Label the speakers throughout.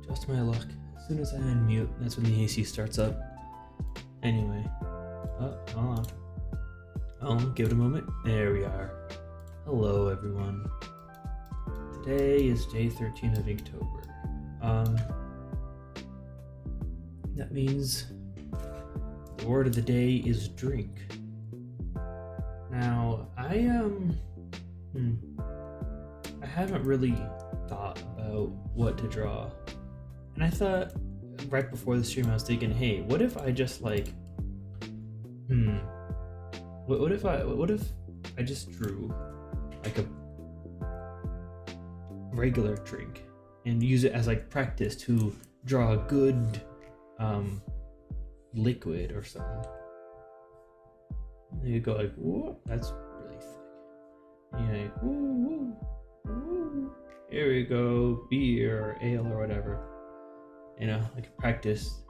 Speaker 1: Just my luck. As soon as I unmute, that's when the AC starts up. Anyway, hold on. Oh, give it a moment. There we are. Hello, everyone. Today is day 13 of Inktober. That means the word of the day is drink. Now, I haven't really thought about what to draw. And I thought right before the stream I was thinking, hey, what if I just like what if I just drew like a regular drink and use it as like practice to draw a good liquid or something. And you go like, whoa, that's really thick. Yeah, like, woo, woo, woo. Here we go, beer or ale or whatever. You know, I could practice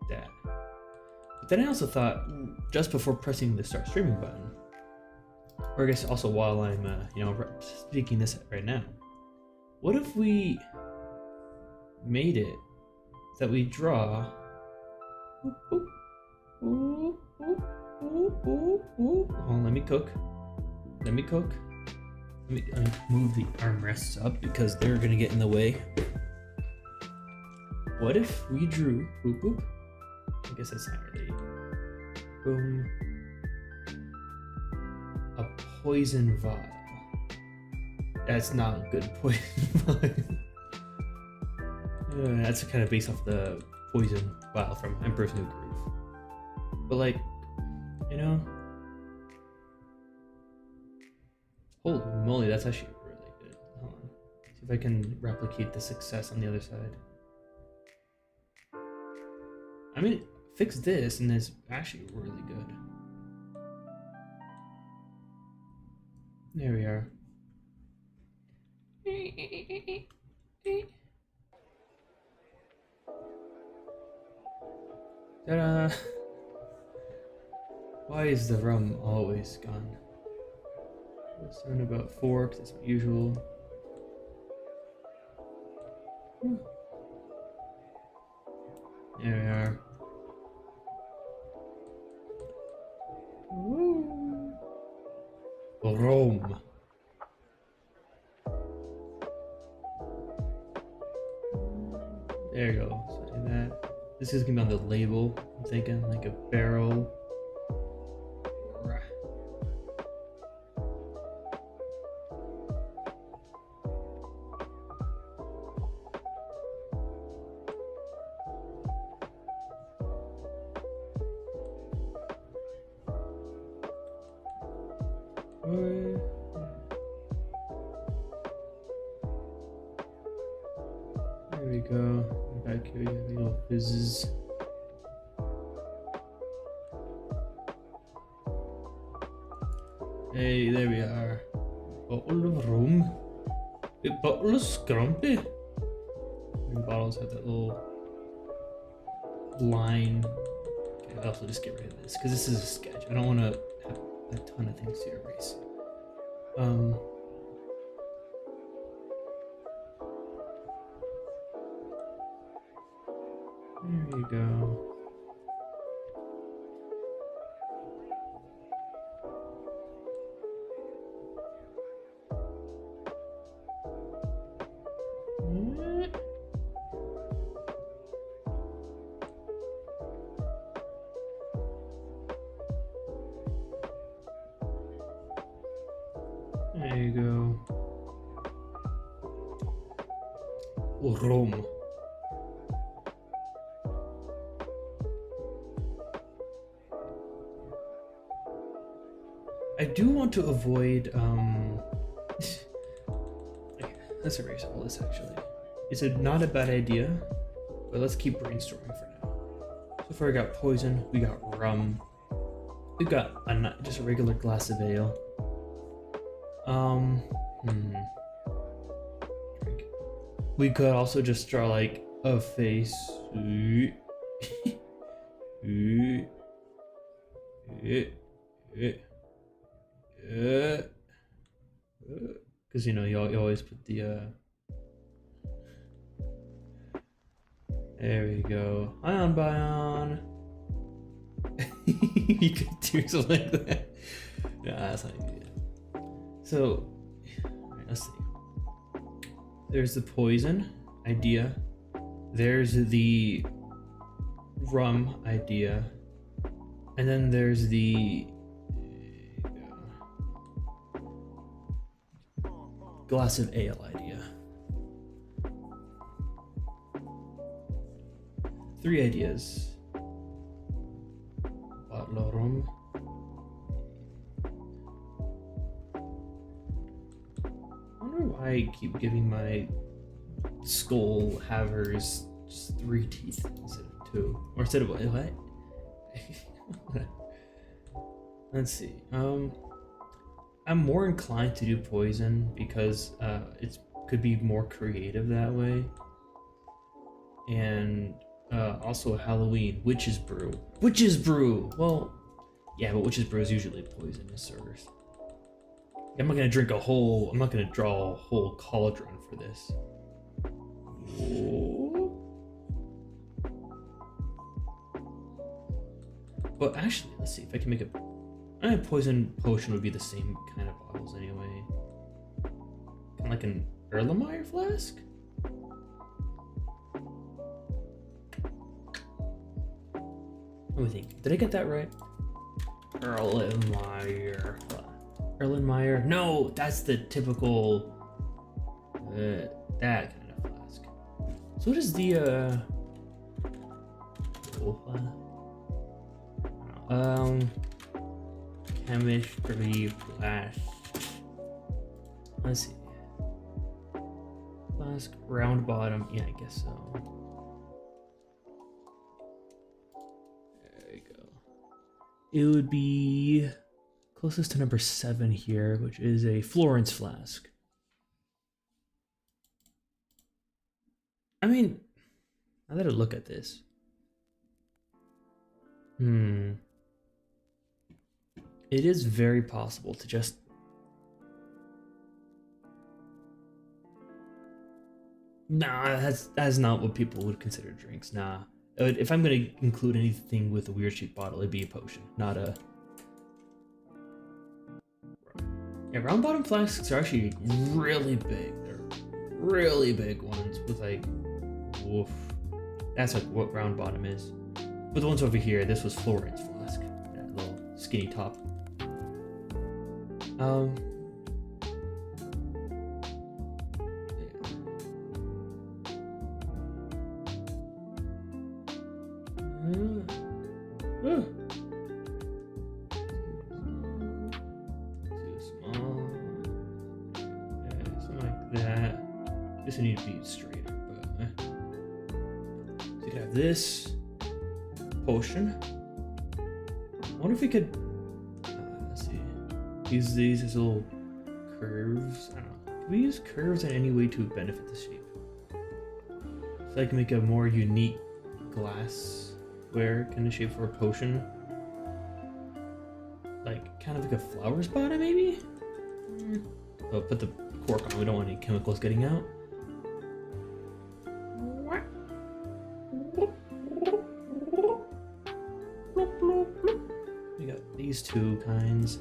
Speaker 1: that. But then I also thought, just before pressing the start streaming button, or I guess also while I'm, speaking this right now, what if we made it that we draw? Hold on, let me cook. Let me move the armrests up because they're gonna get in the way. What if we drew, boop boop, I guess that's not really, boom, a poison vial. That's not good poison vial. That's kind of based off the poison vial from Emperor's New Groove. But like, you know, holy moly, that's actually really good. Hold on, see if I can replicate the success on the other side. I mean, fix this and it's actually really good. There we are. Ta-da! Why is the rum always gone? Concerned about forks, that's usual. There we are. Woo. Rome. There you go. So like that. This is gonna be on the label. I'm thinking like a barrel. There we go. Back here, you have the little fizzes. Hey, there we are. Bottle of rum. A bottle of scrumpy. And bottles have that little line. Okay, I'll also just get rid of this because this is a sketch. I don't want to have a ton of things to erase. There you go. There you go. Rome. I do want to avoid let's erase all this actually. It's not a bad idea, but let's keep brainstorming for now. So far we got poison, we got rum, we got just a regular glass of ale. Drink. We could also just draw like a face. Because you know you always put the There we go. Ion Bion. You could do something like that. No, that's not good. So, alright, let's see. There's the poison idea. There's the rum idea. And then there's the glass of ale idea. 3 ideas. Bottle of rum. I wonder why I keep giving my skull havers just 3 teeth instead of 2. Or instead of what? Let's see. I'm more inclined to do poison because it could be more creative that way. And also Halloween, witch's brew. Witch's brew. Well, yeah, but witch's brew is usually poisonous. Or I'm not gonna drink a whole. I'm not gonna draw a whole cauldron for this. Oh. But actually, let's see if I can make a. I think poison potion would be the same kind of bottles anyway. Kind of like an Erlenmeyer flask. Let me think. Did I get that right? Erlenmeyer. Erlenmeyer. No, that's the typical. That kind of flask. So what is the chemistry flask. Let's see. Flask, round bottom. Yeah, I guess so. There we go. It would be closest to number 7 here, which is a Florence flask. I mean, now that I look at this. It is very possible to just... Nah, that's not what people would consider drinks, nah. If I'm gonna include anything with a weird shaped bottle, it'd be a potion, not a... Yeah, round bottom flasks are actually really big. They're really big ones with like... Woof. That's like what round bottom is. But the ones over here, this was Florence flask. That little skinny top. Too small. Yeah, something like that. This would need to be straighter, but so you could have this potion. I wonder if we could let's see. Use these as little curves. I don't know. Can we use curves in any way to benefit the shape? So I can make a more unique glassware kind of shape for a potion. Like kind of like a flower spot, maybe? Oh, put the cork on. We don't want any chemicals getting out. We got these 2 kinds.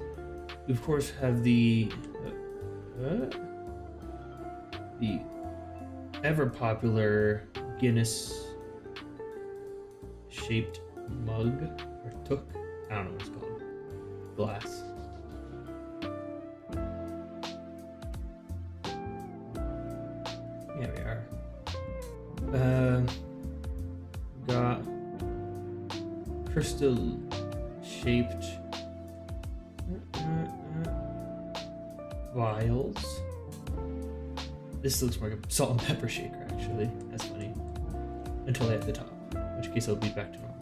Speaker 1: We of course have the ever popular Guinness shaped mug or took. I don't know what it's called. Glass. Here we are. Got crystal shaped vials. This looks more like a salt and pepper shaker, actually. That's funny. Until they hit the top, in which case it'll be back to normal.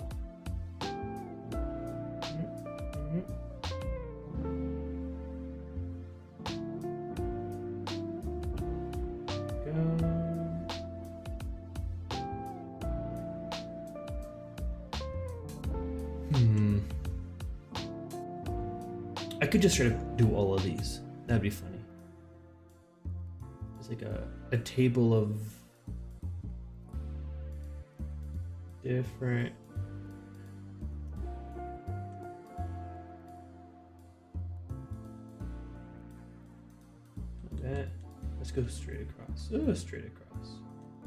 Speaker 1: I could just try to do all of these. That'd be funny. It's like a table of different. That. Let's go straight across. Oh, straight across.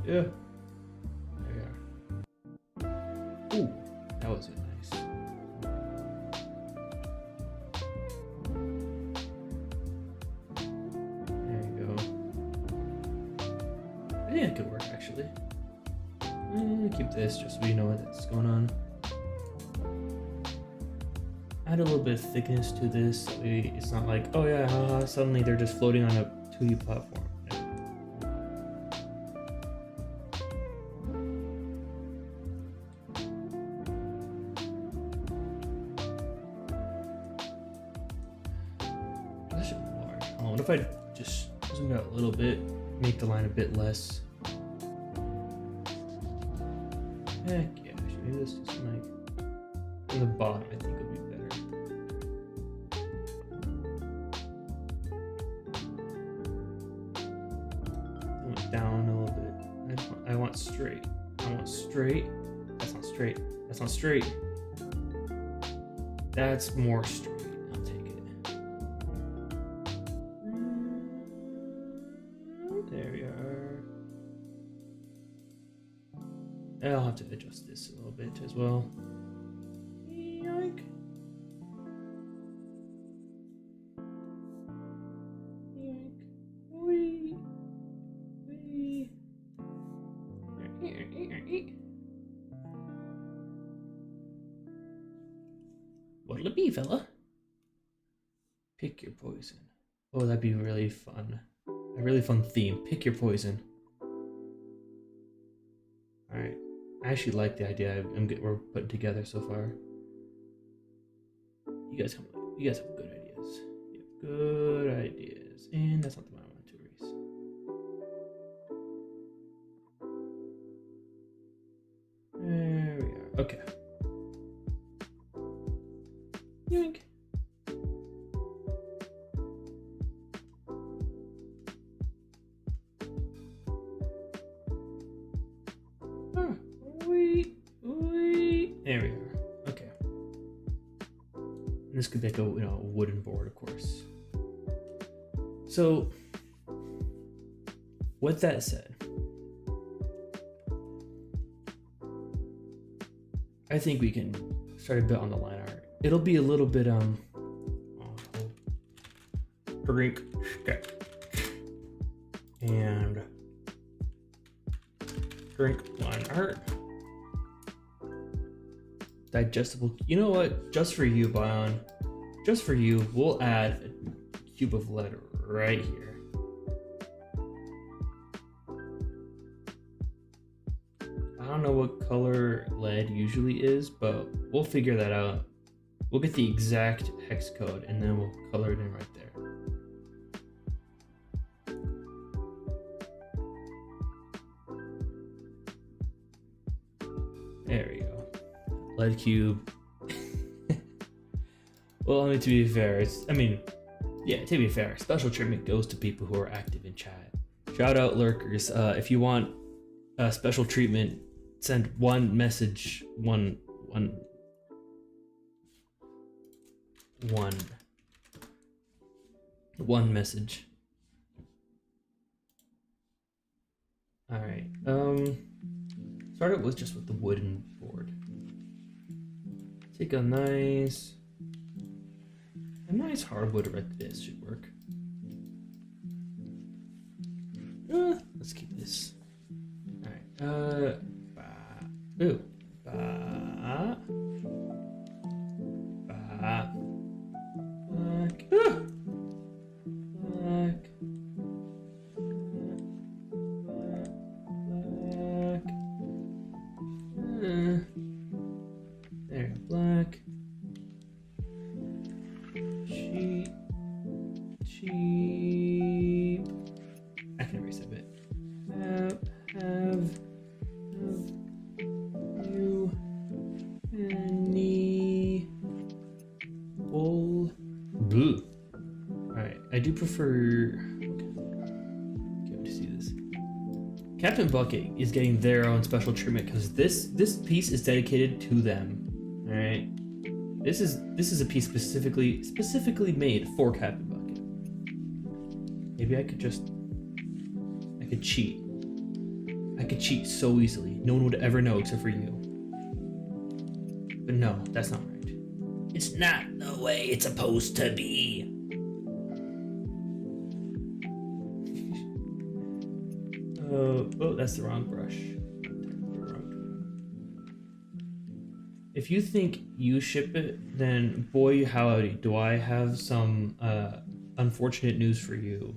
Speaker 1: Yeah. There we are. Ooh, that was nice. There you go. I think that could work actually. Keep this just so we know what's going on. Add a little bit of thickness to this so it's not like, oh yeah, haha, suddenly they're just floating on a 2D platform. That should be large. What if I just zoom out a little bit, make the line a bit less? Heck yeah, actually maybe this just like on the bottom I think would be better. I went down a little bit. I want straight. I want straight. That's not straight. That's not straight. That's more straight. I'll take it. There we are. I'll have to adjust this a little bit as well. Yoink. Yoink. Wee. Wee. What'll it be, fella? Pick your poison. Oh, that'd be really fun. A really fun theme. Pick your poison. Alright. I actually like the idea we're putting together so far. You guys have good ideas. You have good ideas. And that's not the one I wanted to erase. There we are. Okay. Yoink. There we are. Okay. And this could be like a wooden board, of course. So, with that said, I think we can start a bit on the line art. It'll be a little bit drink, and drink line art. Digestible. You know what? Just for you, Bion. Just for you, we'll add a cube of lead right here. I don't know what color lead usually is, but we'll figure that out. We'll get the exact hex code and then we'll color it in right there. There we go. Lead cube. Well, to be fair, to be fair, special treatment goes to people who are active in chat. Shout out lurkers. If you want special treatment, send one message, one message. All right. Started with just with the wooden board. Take a nice hardwood like this should work. Let's keep this. All right. There, black. Cheap. I can erase that bit. Have you any wool? Blue. Alright, I do prefer. Okay, to see this. Captain Bucket is getting their own special treatment because this piece is dedicated to them. All right, this is a piece specifically made for Captain Bucket. Maybe I could cheat. I could cheat so easily. No one would ever know except for you. But no, that's not right. It's not the way it's supposed to be. Oh, that's the wrong brush. If you think you ship it, then boy howdy, do I have some unfortunate news for you.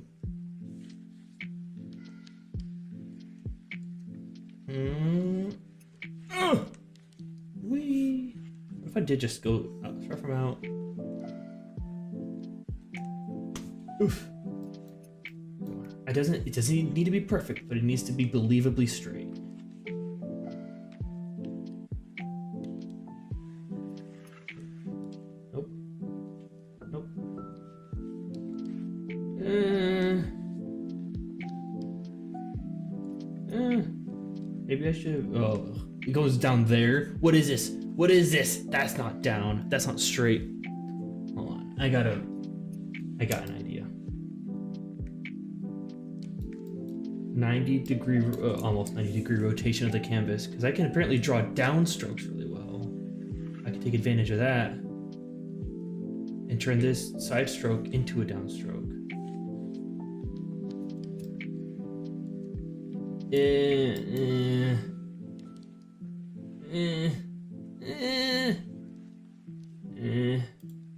Speaker 1: Wee. What if I did just go out, start from out? Oof. It doesn't need to be perfect, but it needs to be believably straight. Nope. Nope. Maybe I should. Oh, it goes down there. What is this? What is this? That's not down. That's not straight. Hold on. I got an idea. almost 90 degree rotation of the canvas, because I can apparently draw down strokes really well. I can take advantage of that and turn this side stroke into a downstroke.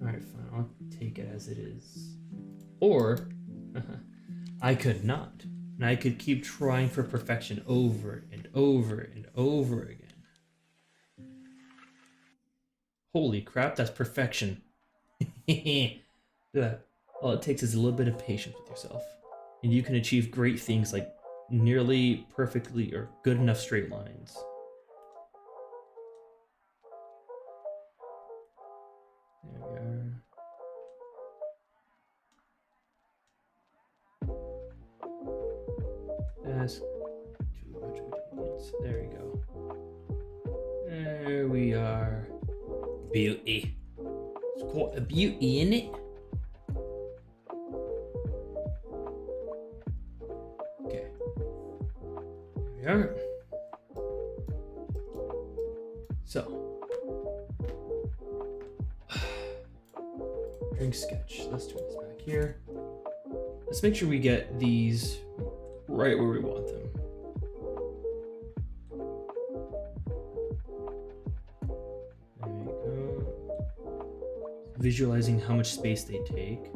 Speaker 1: Alright, fine, I'll take it as it is. Or I could not. And I could keep trying for perfection over and over and over again. Holy crap, that's perfection. All it takes is a little bit of patience with yourself. And you can achieve great things like nearly perfectly or good enough straight lines. There we are. That's too much obedience. There we go. There we are. Beauty. It's quite a beauty, isn't it? Okay. There we are. So. Drink sketch. Let's turn this back here. Let's make sure we get these right where we want them. There we go. Visualizing how much space they take.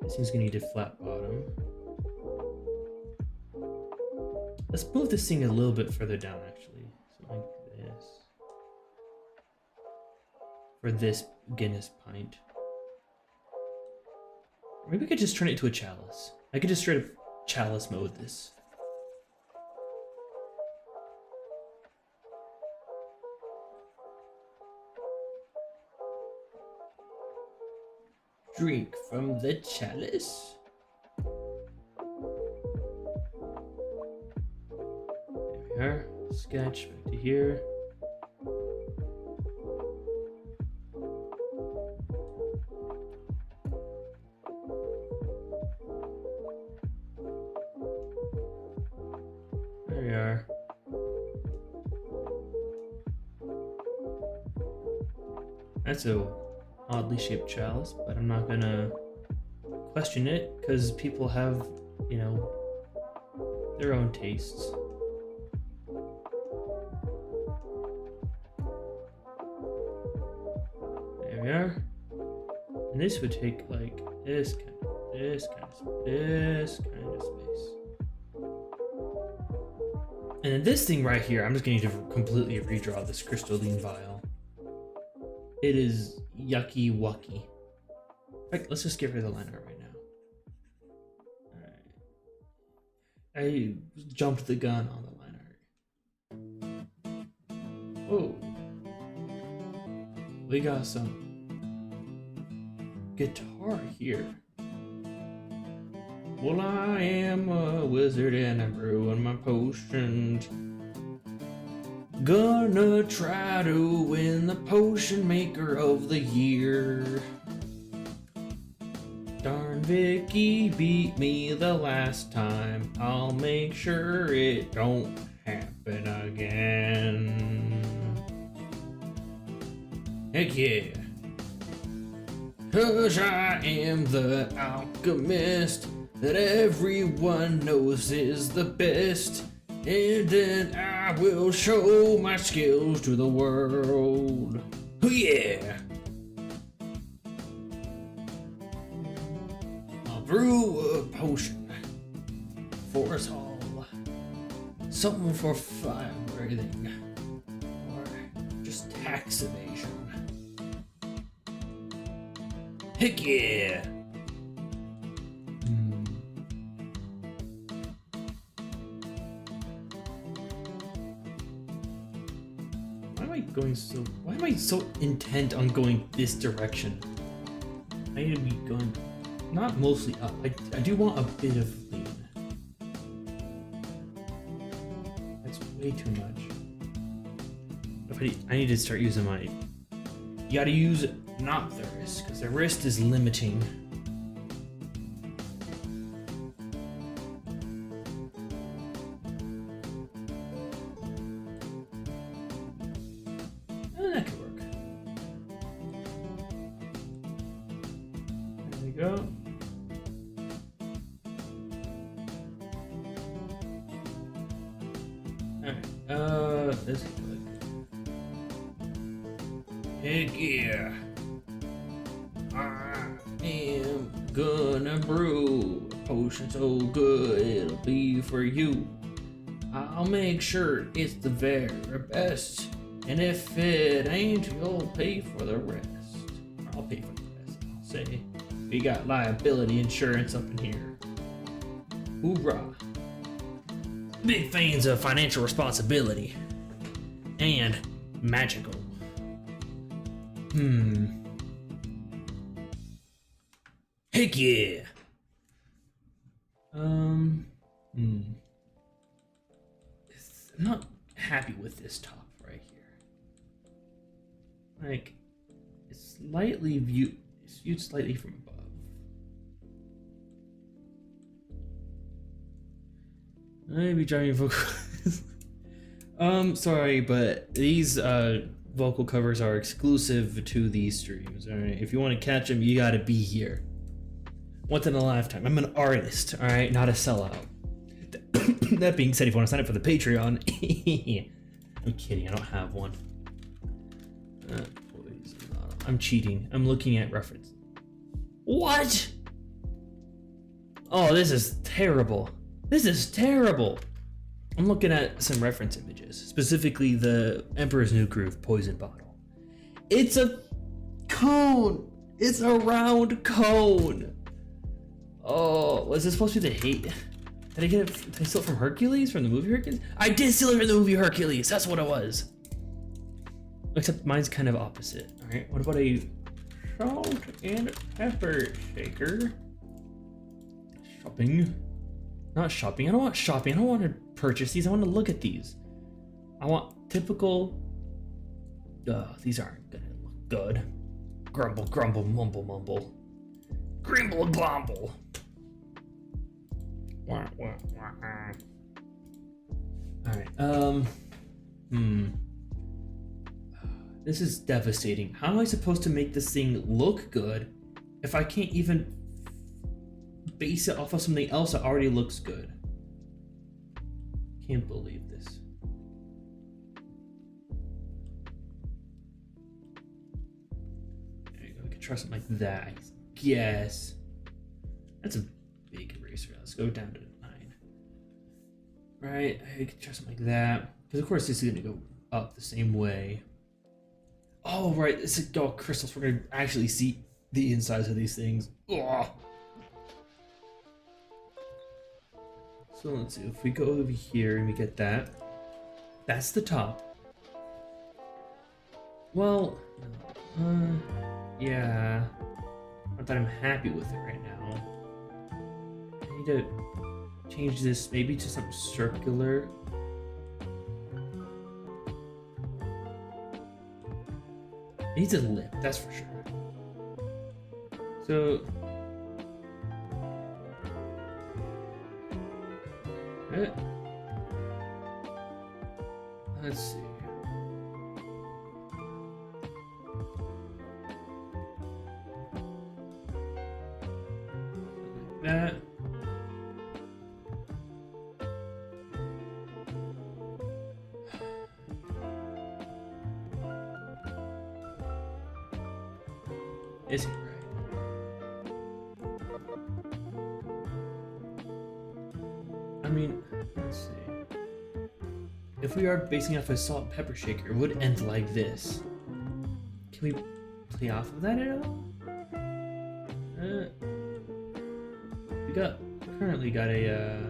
Speaker 1: This thing's gonna need a flat bottom. Let's move this thing a little bit further down, actually. Something like this. For this Guinness pint. Maybe we could just turn it into a chalice. I could just straight up chalice mode this. Drink from the chalice. There we are. Sketch back to here. There we are. That's a oddly shaped chalice, but I'm not gonna question it because people have, you know, their own tastes. There we are. And this would take like this kind of space. And then this thing right here, I'm just going to need to completely redraw this crystalline vial. It is yucky wucky. In fact, let's just get rid of the line art right now. Alright. I jumped the gun on the line art. Whoa. We got some guitar here. Well, I am a wizard and I'm brewing my potions. Gonna try to win the potion maker of the year. Darn, Vicky beat me the last time. I'll make sure it don't happen again. Heck yeah. 'Cause I am the alchemist that everyone knows is the best. And then I will show my skills to the world. Oh yeah! I'll brew a potion for us all. Something for fire breathing. Or just tax evasion. Heck yeah! Why am I so intent on going this direction? I need to be going not mostly up. I do want a bit of lean. That's way too much. I need to start using my... You gotta use not the wrist, because the wrist is limiting. That could work. There we go. Alright, this is good. Heck yeah. I am gonna brew a potion so good it'll be for you. I'll make sure it's the very best. And if it ain't, you'll pay for the rest. I'll pay for the rest, I'll say. We got liability insurance up in here. Hoorah. Big fans of financial responsibility. And magical. Heck yeah! I'm not happy with this top. Like, it's viewed slightly from above. Maybe driving vocals. Sorry, but these vocal covers are exclusive to these streams. All right, if you want to catch them, you gotta be here. Once in a lifetime. I'm an artist, all right, not a sellout. That being said, if you want to sign up for the Patreon, I'm kidding, I don't have one. I'm cheating. I'm looking at reference. What? Oh, this is terrible. This is terrible. I'm looking at some reference images, specifically the Emperor's New Groove poison bottle. It's a cone. It's a round cone. Oh, was this supposed to be the hate? Did I get it? Did I steal it from Hercules, from the movie Hercules? I did steal it from the movie Hercules. That's what it was. Except mine's kind of opposite. All right, what about a salt and pepper shaker? Shopping. Not shopping. I don't want shopping. I don't want to purchase these. I want to look at these. I want typical. These aren't gonna look good. Grumble, grumble, mumble, mumble. Grimble, glomble. Wah, wah, wah. All right. This is devastating. How am I supposed to make this thing look good if I can't even base it off of something else that already looks good? Can't believe this. There you go. We could try something like that, I guess. That's a big eraser. Let's go down to 9. Right, I could try something like that. Because of course this is going to go up the same way. Oh, right, this is all crystals. We're going to actually see the insides of these things. Ugh. So let's see, if we go over here and we get that. That's the top. Well, yeah. Not that I'm happy with it right now. need to change this maybe to something circular. It needs a lip, that's for sure. So let's see. Like that. Is it right? I mean, let's see. If we are basing off a salt and pepper shaker, it would end like this. Can we play off of that at all? We currently got a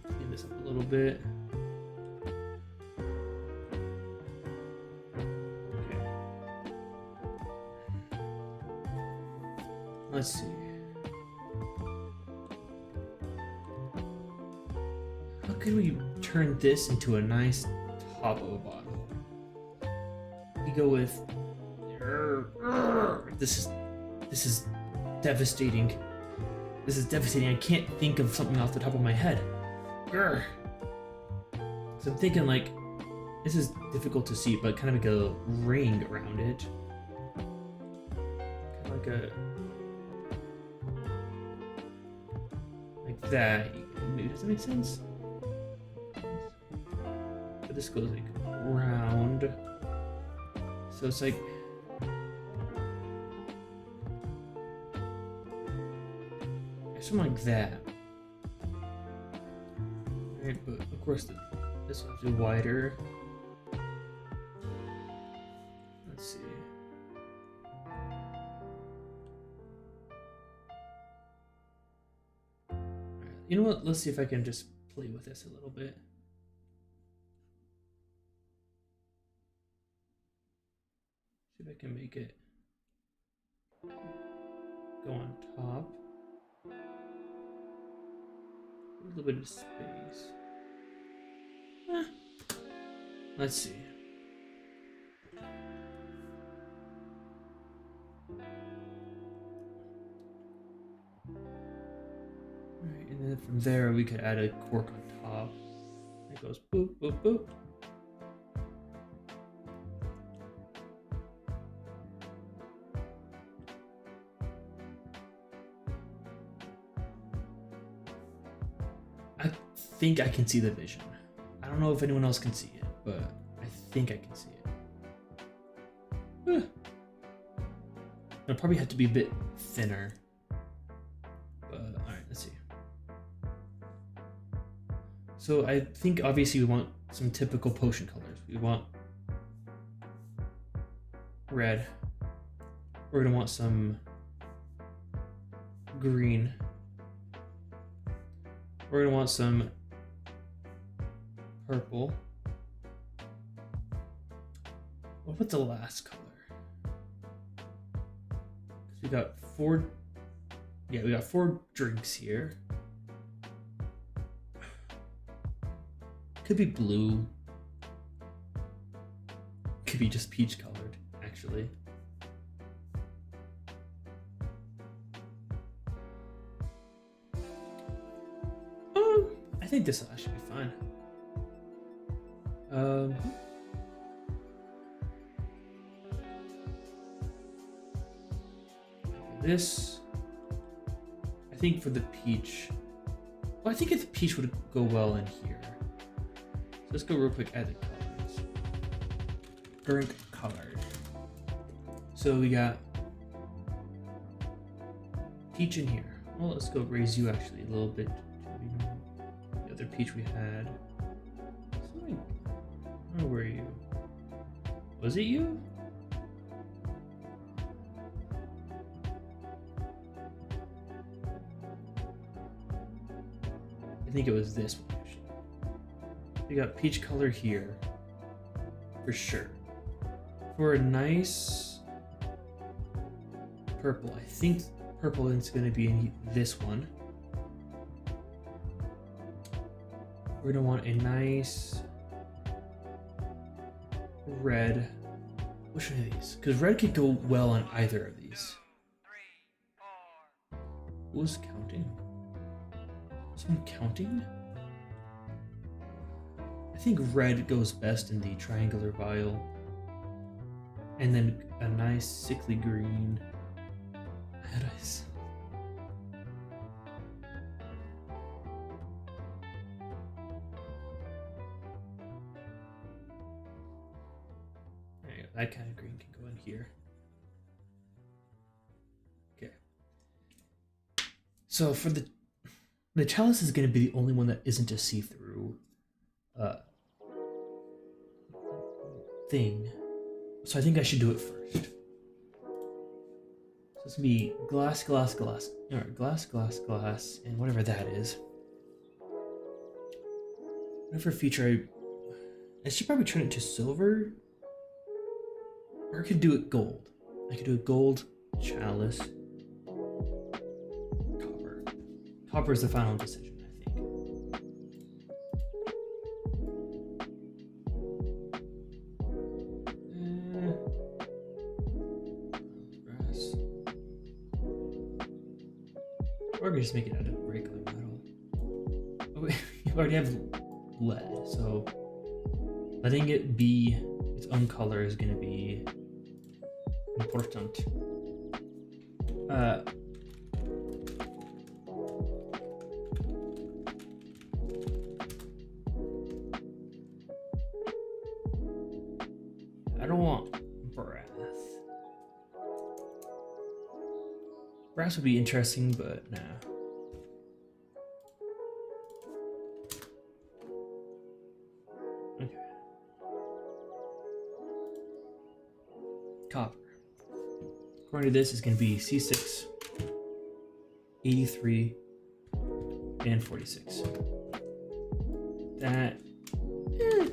Speaker 1: clean this up a little bit. Okay. Let's see. How can we turn this into a nice top of a bottle? We go with this is devastating. This is devastating. I can't think of something off the top of my head. So I'm thinking like this is difficult to see, but kind of like a ring around it. Kind of like that. Maybe does that make sense? But this goes like round. So it's like something like that. Right, but of course this one's wider. Let's see. Alright, you know what? Let's see if I can just play with this a little bit. See if I can make it go on top. A little bit of space. Let's see. Alright, and then from there we could add a cork on top. It goes boop, boop, boop. I think I can see the vision. I don't know if anyone else can see it, but I think I can see it. It'll probably have to be a bit thinner. But alright, let's see. So I think obviously we want some typical potion colors. We want red. We're gonna want some green. We're gonna want some purple. What about the last color? Because we got four. Yeah, we got 4 drinks here. Could be blue. Could be just peach colored, actually. I think this should be fine. This, I think for the peach. Well, I think if the peach would go well in here. So let's go real quick at the colors. Burnt colored. So we got peach in here. Well, let's go raise you actually a little bit. The other peach we had. Where were you? Was it you? I think it was this one actually. We got peach color here, for sure. For a nice purple, I think purple is going to be in this one. We're going to want a nice red. Which one of these? Because red could go well on either of these. Who's counting? Someone counting? I think red goes best in the triangular vial. And then a nice sickly green. Nice. There you go. That kind of green can go in here. Okay. So for the chalice is going to be the only one that isn't a see-through thing. So I think I should do it first. So it's going to be glass, glass, glass. Alright, glass, glass, glass, and whatever that is. Whatever feature I should probably turn it to silver. Or I could do it gold. I could do a gold chalice. Copper. Copper is the final decision, I think. Brass. Or I could just make it out of regular metal. Oh wait, you already have lead, so letting it be its own color is going to be important. I don't want brass. Brass would be interesting, but nah. Okay. Copper. According to this, is going to be C6, 83, and 46. That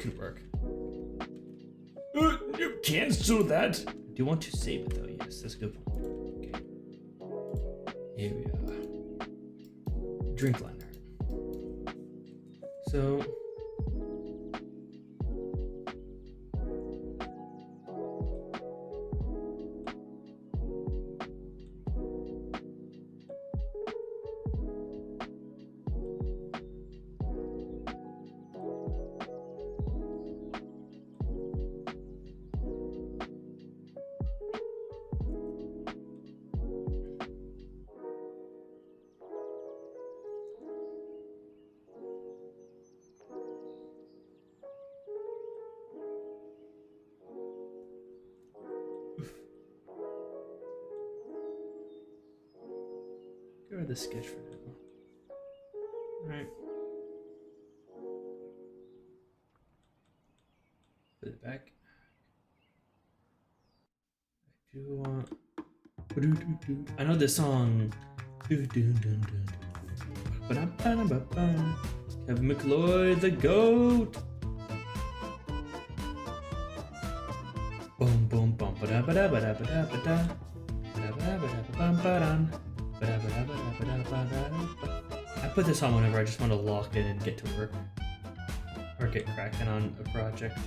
Speaker 1: could work. You cancel that. Do you want to save it though? Yes, that's a good point. Okay. Here we are. Drink liner. So. Go with the sketch for now. Alright. Put it back. I do want. I know this song. Kevin McLeod, the goat. Boom, boom, bum, ba da ba da ba da ba da ba da. I put this on whenever I just want to lock in and get to work or get cracking on a project.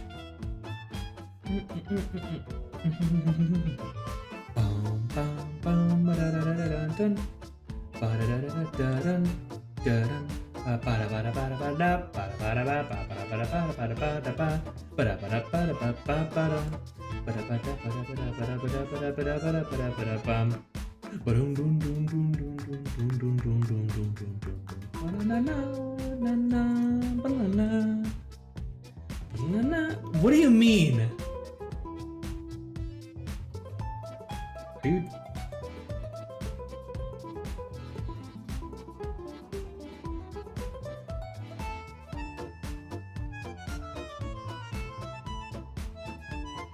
Speaker 1: What do you mean? Are you...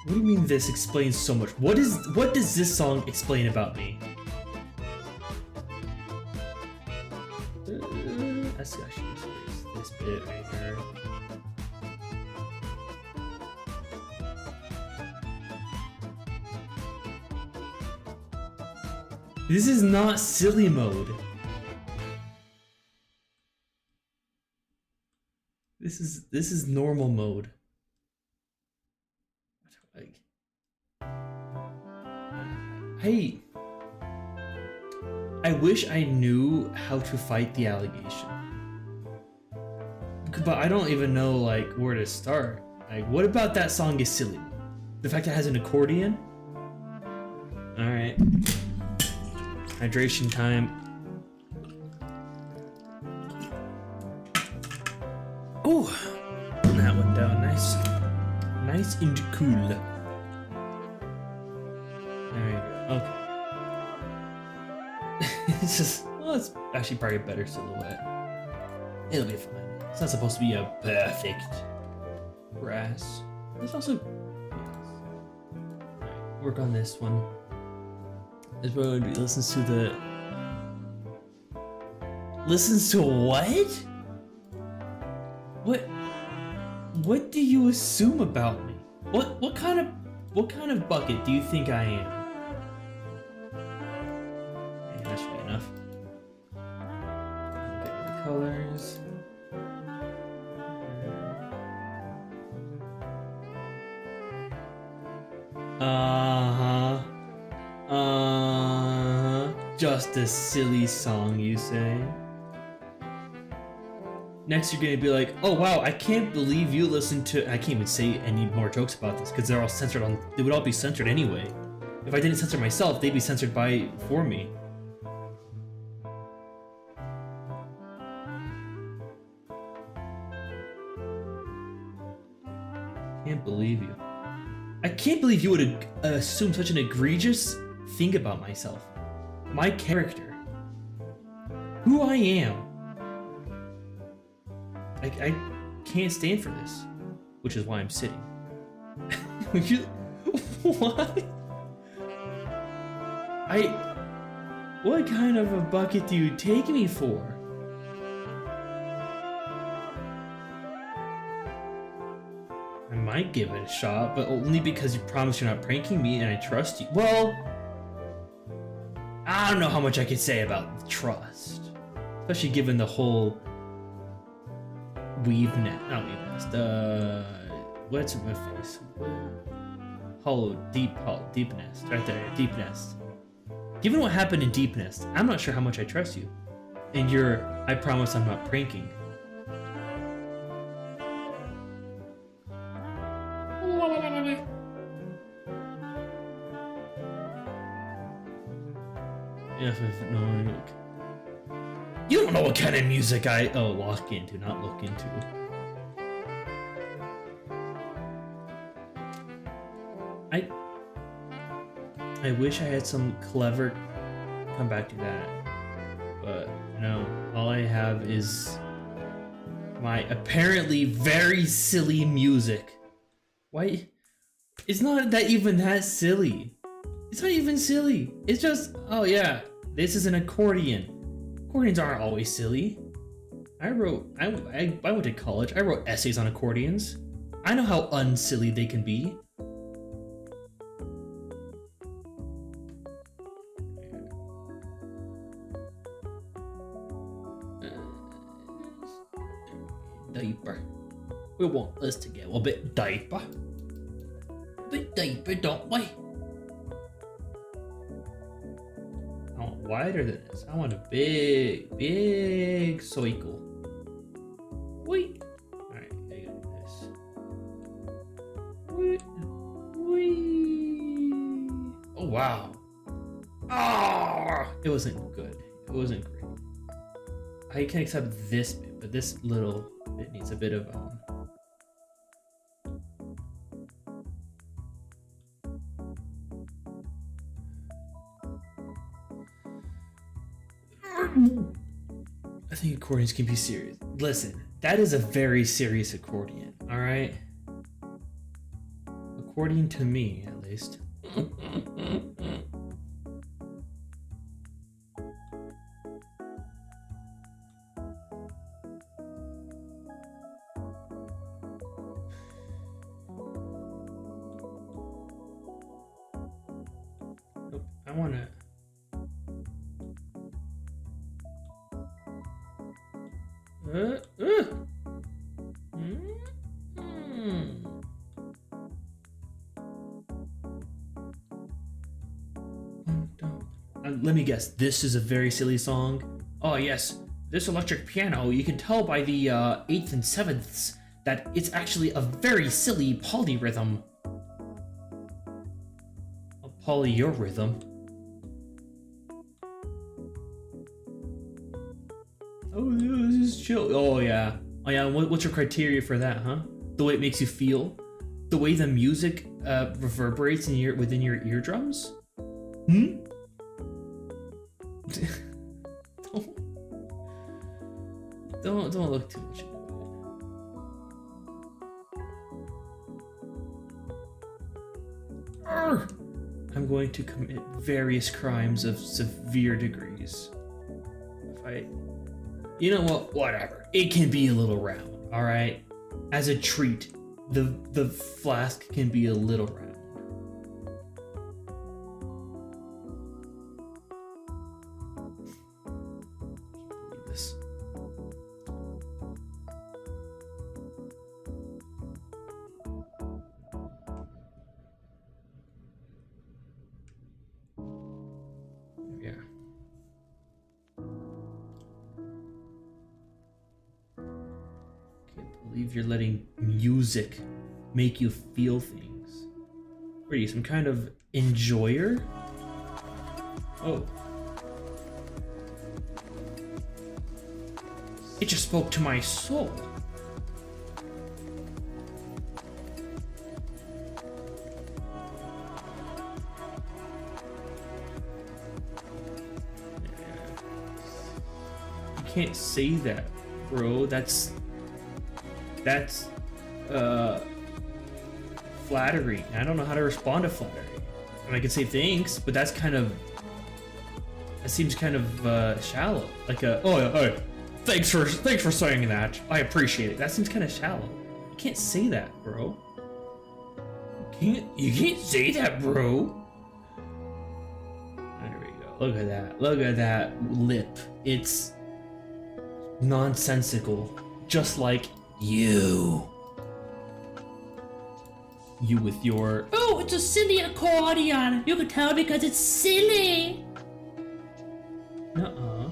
Speaker 1: What do you mean this explains so much? What does this song explain about me? That's actually this bit right here. This is not silly mode. This is normal mode. Like, I wish I knew how to fight the allegation, but I don't even know like where to start. Like, what about that song is silly? The fact that it has an accordion? All right. Hydration time. Oh, that went down nice. Nice and cool. There you go. Okay. It's just, well, it's actually probably a better silhouette. It'll be fine. It's not supposed to be a perfect brass. It's also, yes. Alright, work on this one. This one listens to the. Listens to what? What do you assume about me? What kind of bucket do you think I am? Okay, that should be enough. Okay, the colors. Just a silly song, you say? Next, you're gonna be like, oh wow, I can't believe you listened to. I can't even say any more jokes about this because they're all censored on. They would all be censored anyway. If I didn't censor myself, they'd be censored for me. Can't believe you. I can't believe you would assume such an egregious thing about myself. My character. Who I am. I can't stand for this. Which is why I'm sitting. What? What kind of a bucket do you take me for? I might give it a shot, but only because you promised you're not pranking me and I trust you. Well, I don't know how much I could say about trust. Especially given the whole not weave nest, what's my face? Deep nest, right there, deep nest. Given what happened in deep nest, I'm not sure how much I trust you. And I promise I'm not pranking. You don't know what kind of music lock into, not look into. I wish I had some clever come back to that, but no, all I have is my apparently very silly music. Why? It's not even that silly. It's not even silly. It's just, oh yeah, this is an accordion. Accordions aren't always silly. I went to college. I wrote essays on accordions. I know how unsilly they can be. Diaper. We want this to get a bit diaper. A bit diaper, don't we? I want wider than this. I want a big circle. Wait. Alright, I gotta do this. Wee. Oh wow. Ah, it wasn't good. It wasn't great. I can accept this bit, but this little bit needs a bit of I think accordions can be serious. Listen, that is a very serious accordion, alright? According to me, at least. wanna. Let me guess. This is a very silly song. Oh yes, this electric piano. You can tell by the eighths and sevenths that it's actually a very silly polyrhythm. A polyrhythm. Oh, this is chill. Oh yeah. Oh yeah. What's your criteria for that, huh? The way it makes you feel, the way the music reverberates in within your eardrums. Hmm. Don't look too much into it. Arrgh! I'm going to commit various crimes of severe degrees. You know what? Whatever. It can be a little round, all right? As a treat, the flask can be a little round. This. Yeah. Can't believe you're letting music make you feel things. What are you, some kind of enjoyer? Oh. It just spoke to my soul. You can't say that, bro. That's flattery. I don't know how to respond to flattery. I mean, I could say thanks, but that seems kind of shallow. Like oh yeah. Thanks for saying that. I appreciate it. That seems kind of shallow. You can't say that, bro. You can't say that, bro. There we go. Look at that. Look at that lip. It's nonsensical. Just like you. You with your... Oh, it's a silly accordion. You can tell because it's silly. Nuh-uh.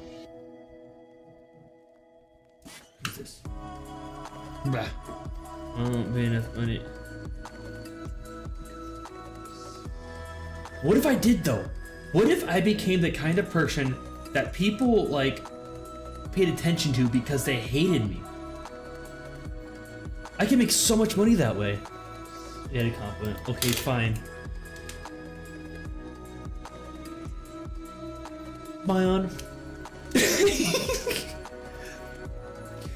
Speaker 1: What's this? Bah. I don't pay enough money. What if I did though? What if I became the kind of person that people like paid attention to because they hated me? I can make so much money that way. Yeah, a compliment. Okay, fine. Bion.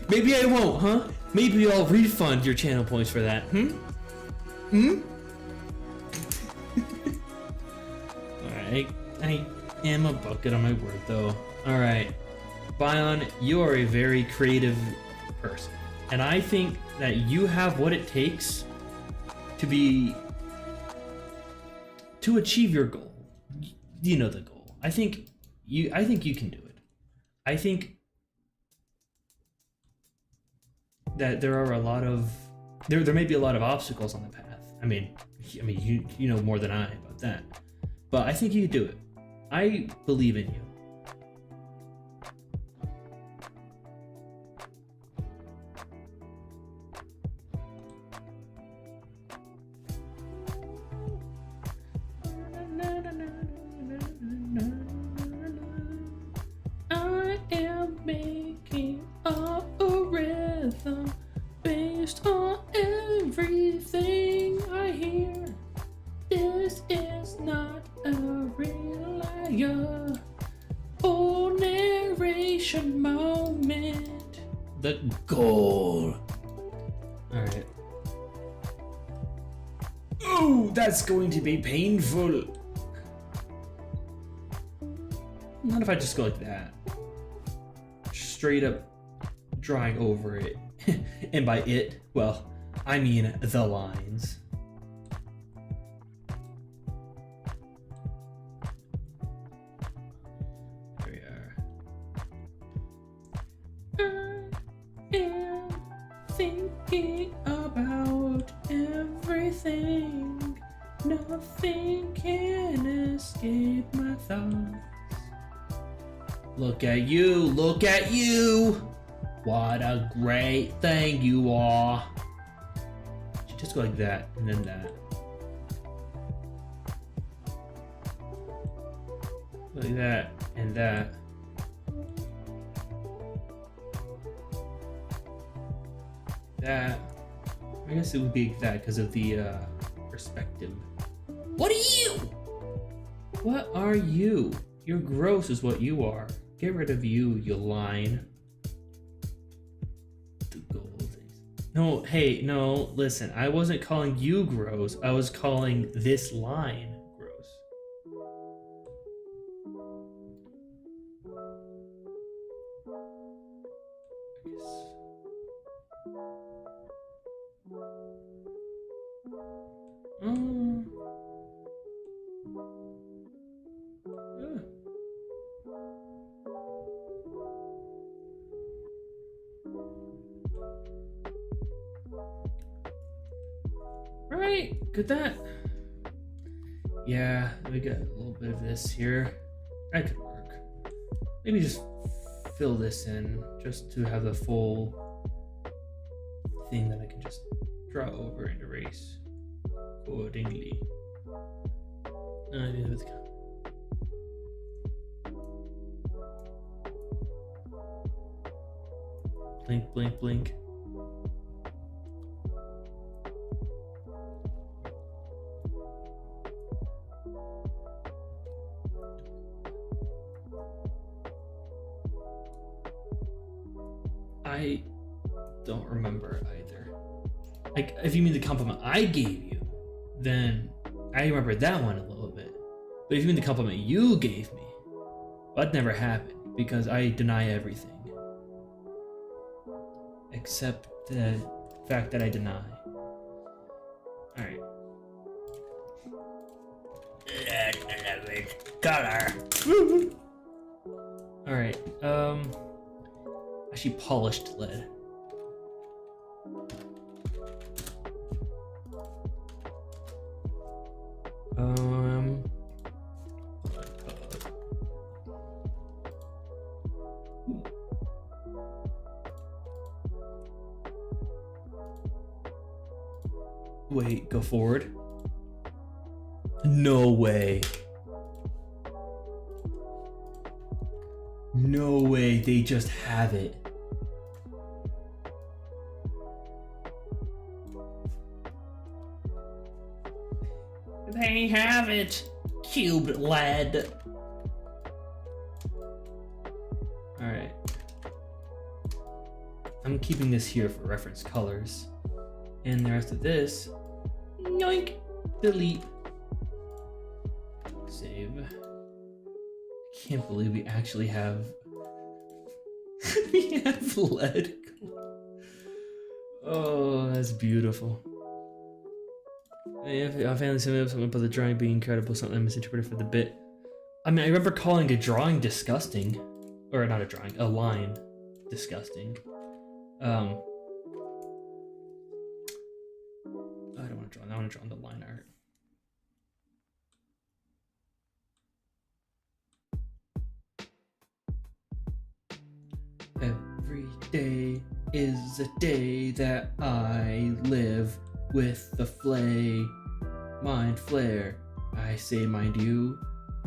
Speaker 1: Maybe I won't, huh? Maybe I'll refund your channel points for that. Alright, I am a bucket on my word though. Alright. Bion, you are a very creative person. And I think that you have what it takes to achieve your goal. You know the goal. I think you can do it. I think that there are a lot of there may be a lot of obstacles on the path. I mean you know more than I about that. But I think you can do it. I believe in you. I am making a rhythm based on everything I hear. This is not a real liar or narration moment. The goal. Alright. Ooh, that's going to be painful. Not if I just go like that. Straight up drawing over it. And by it, well, I mean the lines. thinking about everything. Nothing can escape my thoughts. Look at you, look at you! What a great thing you are! Just go like that, and then that. Like that, and that. That. I guess it would be like that because of the perspective. What are you? What are you? You're gross is what you are. Get rid of you, you line. The gold. No, hey, no, listen. I wasn't calling you gross. I was calling this line gross. Right, good that. Yeah, we got a little bit of this here. That could work. Maybe just fill this in just to have the full thing that I can just draw over and erase accordingly. Blink, blink, blink. I don't remember either. Like, if you mean the compliment I gave you, then I remember that one a little bit. But if you mean the compliment you gave me, that never happened because I deny everything. Except the fact that I deny. Alright. Color. Alright, actually polished lead. Wait, go forward. No way. No way, they just have it. They have it. Cube lead. Alright. I'm keeping this here for reference colors. And the rest of this, yoink, delete, save. I can't believe we actually have, we have lead. Oh, that's beautiful. I found something about the drawing being incredible, something I misinterpreted for the bit. I mean, I remember calling a drawing disgusting, or not a drawing, a line disgusting. I don't want to draw. I want to draw on the line art. Every day is a day that I live with the mind flare. I say mind you,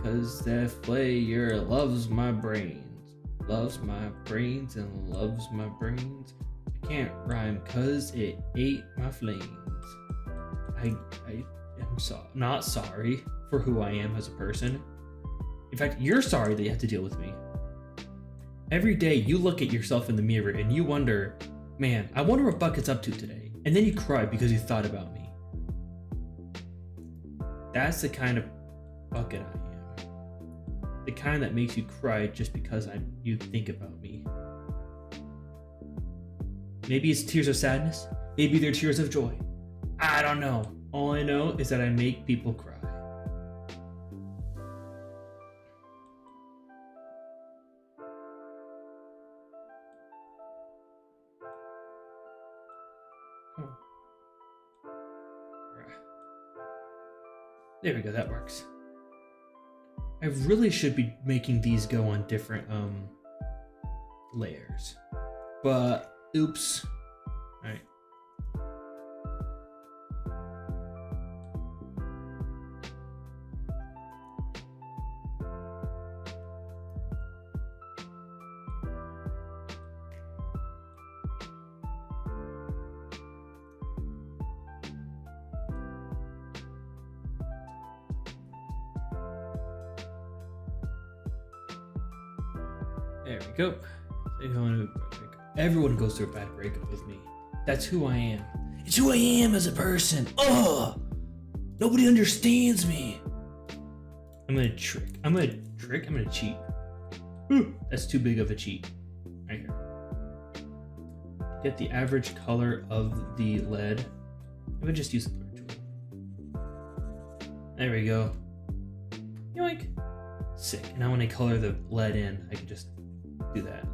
Speaker 1: cause that flare loves my brains. Loves my brains and loves my brains. I can't rhyme cause it ate my flames. I am not sorry for who I am as a person. In fact, you're sorry that you have to deal with me. Every day you look at yourself in the mirror and you wonder, man, I wonder what Bucket's up to today. And then you cry because you thought about me. That's the kind of Bucket I am. The kind that makes you cry just because you think about me. Maybe it's tears of sadness. Maybe they're tears of joy. I don't know. All I know is that I make people cry. on. There we go, that works. I really should be making these go on different layers. But oops. Alright. There we go. Everyone goes through a bad breakup with me. That's who I am. It's who I am as a person. Oh, nobody understands me. I'm gonna cheat. Ooh, that's too big of a cheat. Right here. Get the average color of the lead. I would just use the blur tool. There we go. Yoink. Sick. And now when I color the lead in, I can just do that.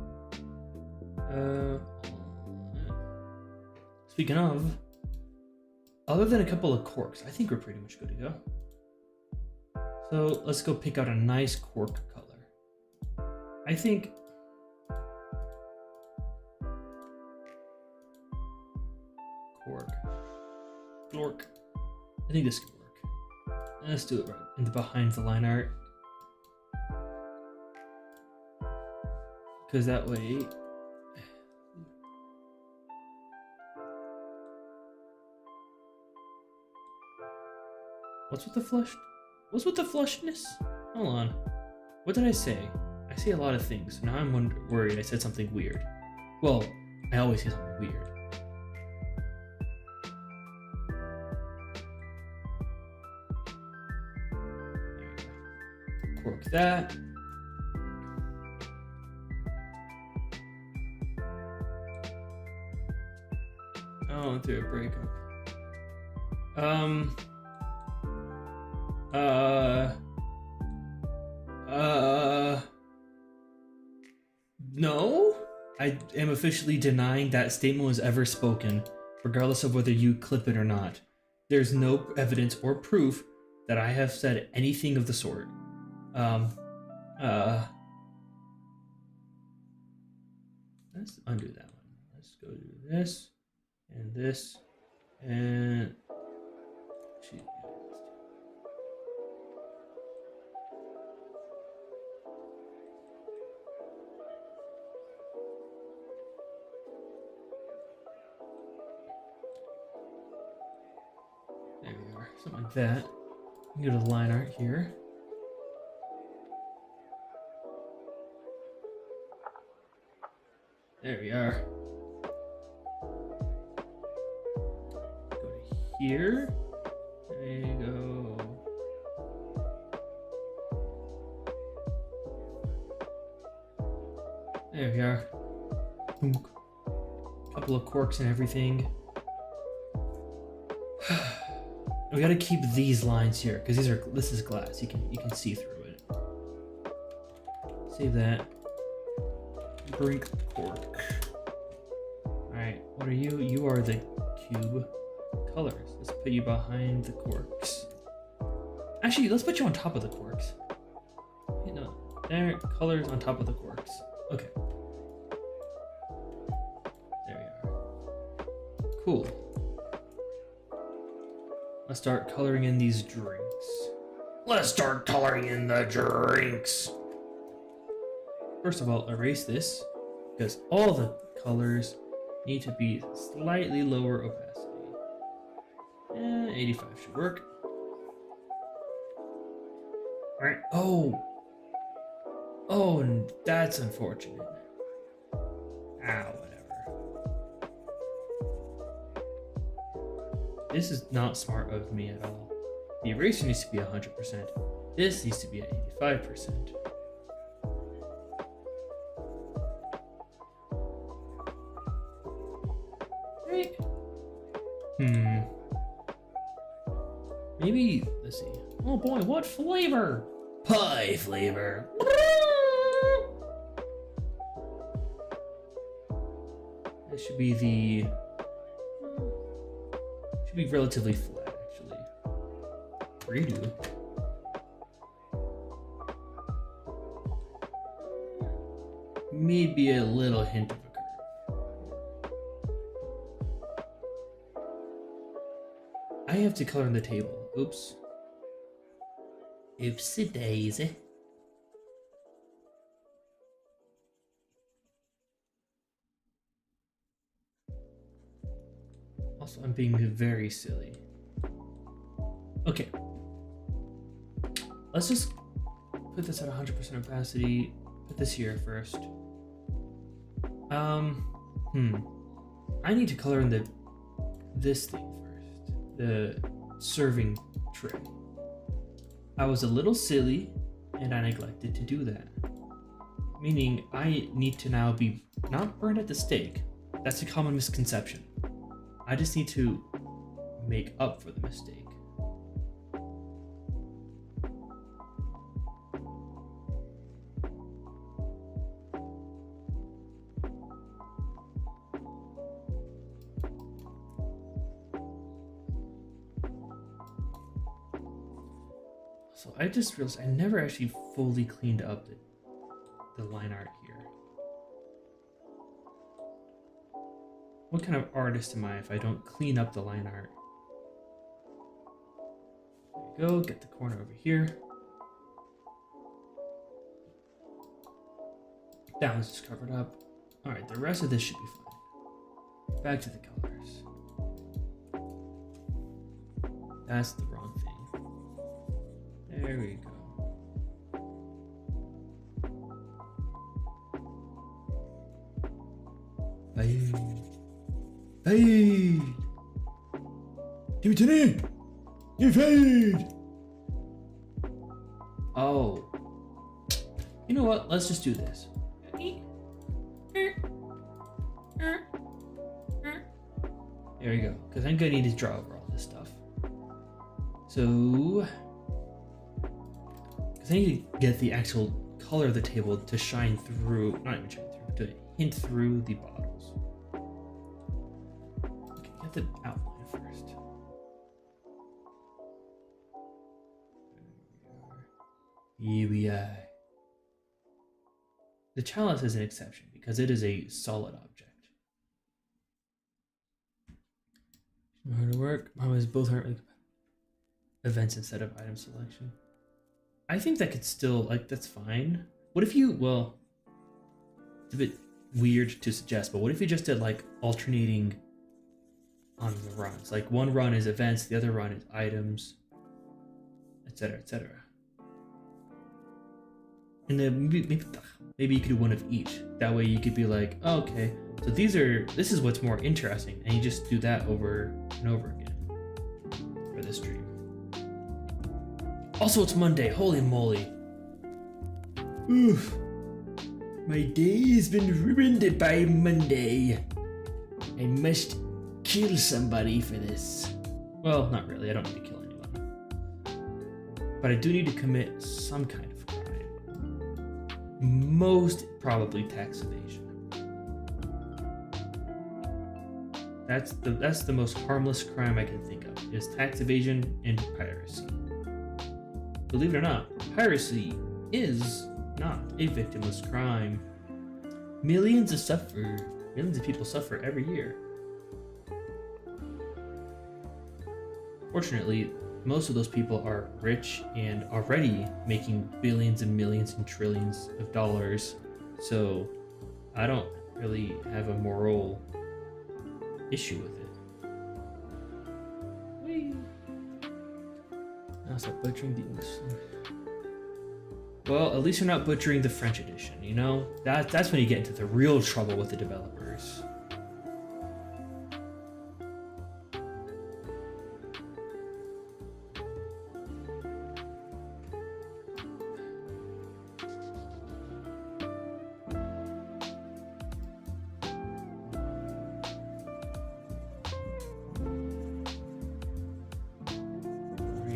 Speaker 1: Speaking of, other than a couple of corks, I think we're pretty much good to go. So let's go pick out a nice cork color. I think cork. I think this could work. Let's do it right in the behind the line art. Because that way, what's with the flushness? Hold on. What did I say? I say a lot of things. Now I'm worried I said something weird. Well, I always say something weird. There you go. Cork that. Oh, through a breakup. No? I am officially denying that statement was ever spoken, regardless of whether you clip it or not. There's no evidence or proof that I have said anything of the sort. Let's undo that one. Let's go do this, and this, and... There we are, something like that. Go to the line art here. There we are. Go to here. There you go. There we are. Couple of corks and everything. We gotta keep these lines here because this is glass. You can see through it. Save that. Brink cork. Alright, what are you? You are the cube colors. Let's put you behind the corks. Actually, let's put you on top of the corks. You know, there, colors on top of the corks. Okay. There we are. Cool. Let's start coloring in these drinks. Let's start coloring in the drinks. First of all, erase this, because all the colors need to be slightly lower opacity. 85 should work. Alright, oh, that's unfortunate. Whatever. This is not smart of me at all. The eraser needs to be 100%. This needs to be at 85%. Right? Maybe, let's see. Oh boy, what flavor? Pie flavor. This should be the... Should be relatively flat, actually. Redo. Maybe a little hint of a curve. I have to color in the table. Oops. Oopsie daisy. Also, I'm being very silly. Okay. Let's just put this at 100% opacity. Put this here first. I need to color in this thing first. The serving tray. I was a little silly and I neglected to do that. Meaning I need to now be not burned at the stake. That's a common misconception. I just need to make up for the mistake. So I just realized I never actually fully cleaned up the line art here. What kind of artist am I if I don't clean up the line art? There you go, get the corner over here. That one's just covered up. Alright, the rest of this should be fine. Back to the colors. That's the wrong thing. There we go. Fade. Fade. Give it to me. You fade. Oh. You know what? Let's just do this. There we go. Because I'm gonna need to draw over all this stuff. So. I need to get the actual color of the table to shine through, not even shine through, to hint through the bottles. Okay, get the outline first. Here we are. The chalice is an exception because it is a solid object. Hard to work. Both aren't like events instead of item selection. I think that could still, like, that's fine. What if you, well, it's a bit weird to suggest, but what if you just did, like, alternating on the runs? Like, one run is events, the other run is items, etc., etc. And then maybe you could do one of each. That way you could be like, oh, okay, so this is what's more interesting, and you just do that over and over again for this stream. Also, it's Monday. Holy moly. Oof. My day has been ruined by Monday. I must kill somebody for this. Well, not really. I don't need to kill anyone. But I do need to commit some kind of crime. Most probably tax evasion. That's the most harmless crime I can think of, is tax evasion and piracy. Believe it or not, piracy is not a victimless crime. Millions of people suffer every year. Fortunately, most of those people are rich and already making billions and millions and trillions of dollars, so I don't really have a moral issue with it. Now start butchering the English. Well, at least you're not butchering the French edition, you know? That's when you get into the real trouble with the developers.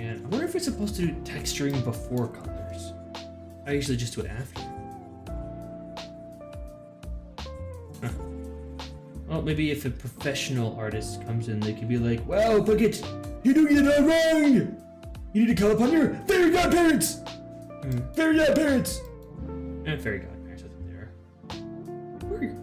Speaker 1: I wonder if it's supposed to do texturing before colors. I usually just do it after. Huh. Oh, Well, maybe if a professional artist comes in, they could be like, "Wow, Bucket, you're doing it all wrong! You need to call upon your fairy godparents! Fairy godparents!" And fairy godparents, that's what they are. Where are you?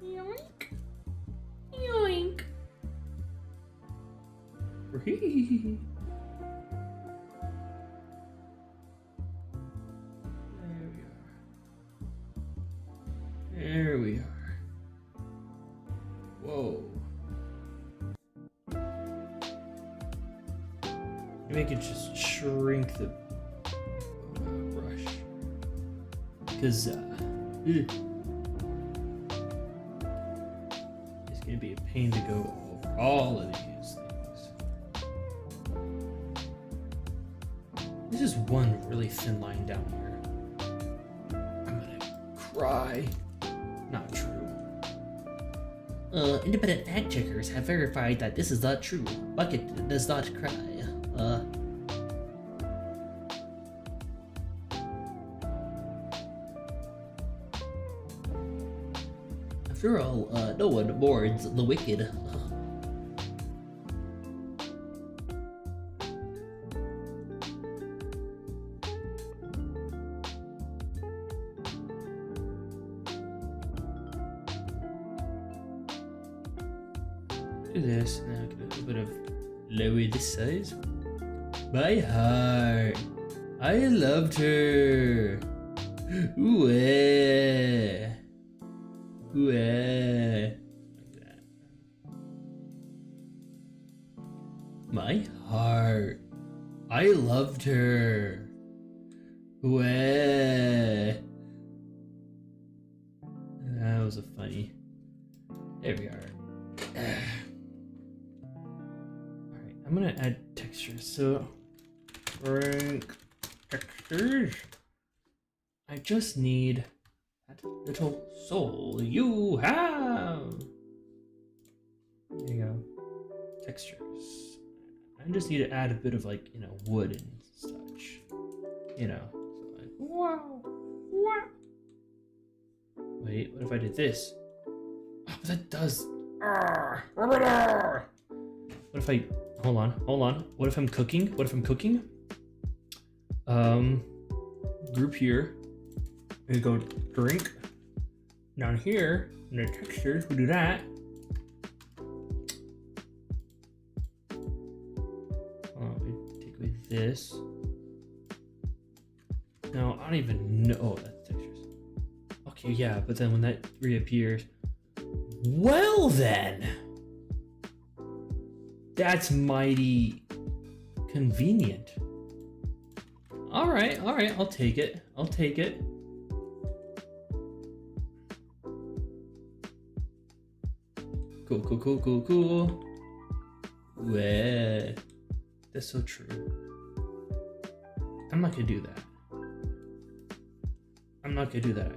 Speaker 1: Yoink. Yoink. There we are. Whoa. Maybe I could just shrink the brush. Because, it's gonna be a pain to go over all of these things. This is one really thin line down here. I'm gonna cry. Not true. Independent fact checkers have verified that this is not true. Bucket does not cry. After all, no one mourns the wicked. Do this, and then I can a little bit of lower this size. My heart, I loved her. Ooh, ooh, like that. My heart, I loved her. Ooh, that was a funny. There we are. I'm gonna add textures. So, rank textures. I just need that little soul you have. There you go. Textures. I just need to add a bit of like, wood and such. So like, wow. Wait, what if I did this? Oh, that does. What if I? Hold on. What if I'm cooking? Group here. We go drink. Down here, in the textures, we do that. We take away this. No, I don't even know. Oh, that's textures. Okay, yeah, but then when that reappears, well then. That's mighty convenient. All right, I'll take it. Cool. Well, that's so true. I'm not gonna do that. Either.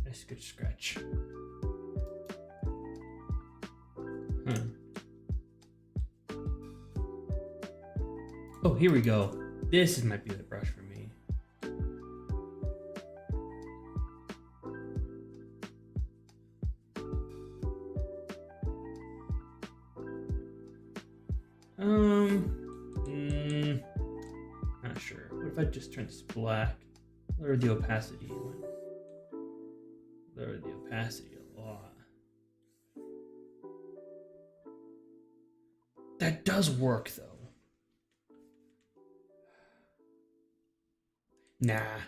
Speaker 1: That's a good scratch. Oh, here we go. This might be the brush for me. Not sure. What if I just turn this black? Lower the opacity. Lower the opacity a lot. That does work though. Nah.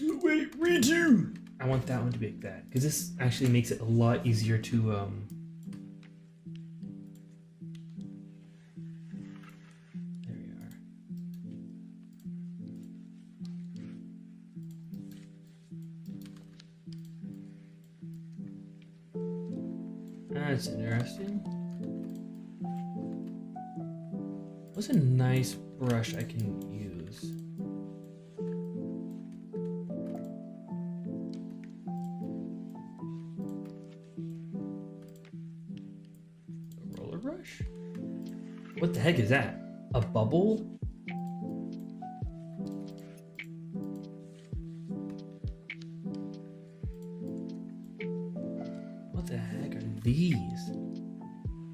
Speaker 1: Wait, redo! I want that one to be like that, because this actually makes it a lot easier to, There we are. That's interesting. What's a nice brush I can use? brush. What the heck is that? A bubble? What the heck are these?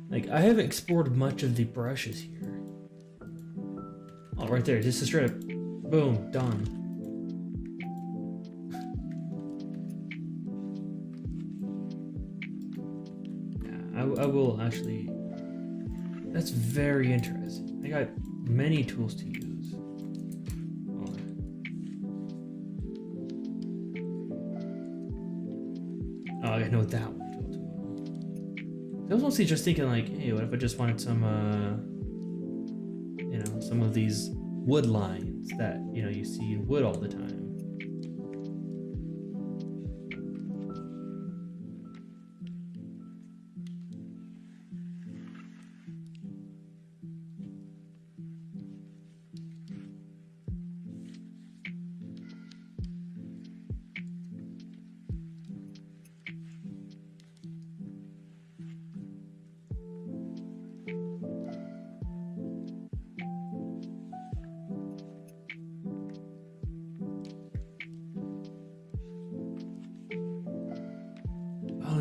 Speaker 1: Like, I haven't explored much of the brushes here. Oh, right there, just a straight up, boom, done. Yeah, I will actually, that's very interesting. I got many tools to use. Oh, I know that one. I was mostly just thinking like, hey, what if I just wanted some, you know, some of these wood lines that, you know, you see in wood all the time.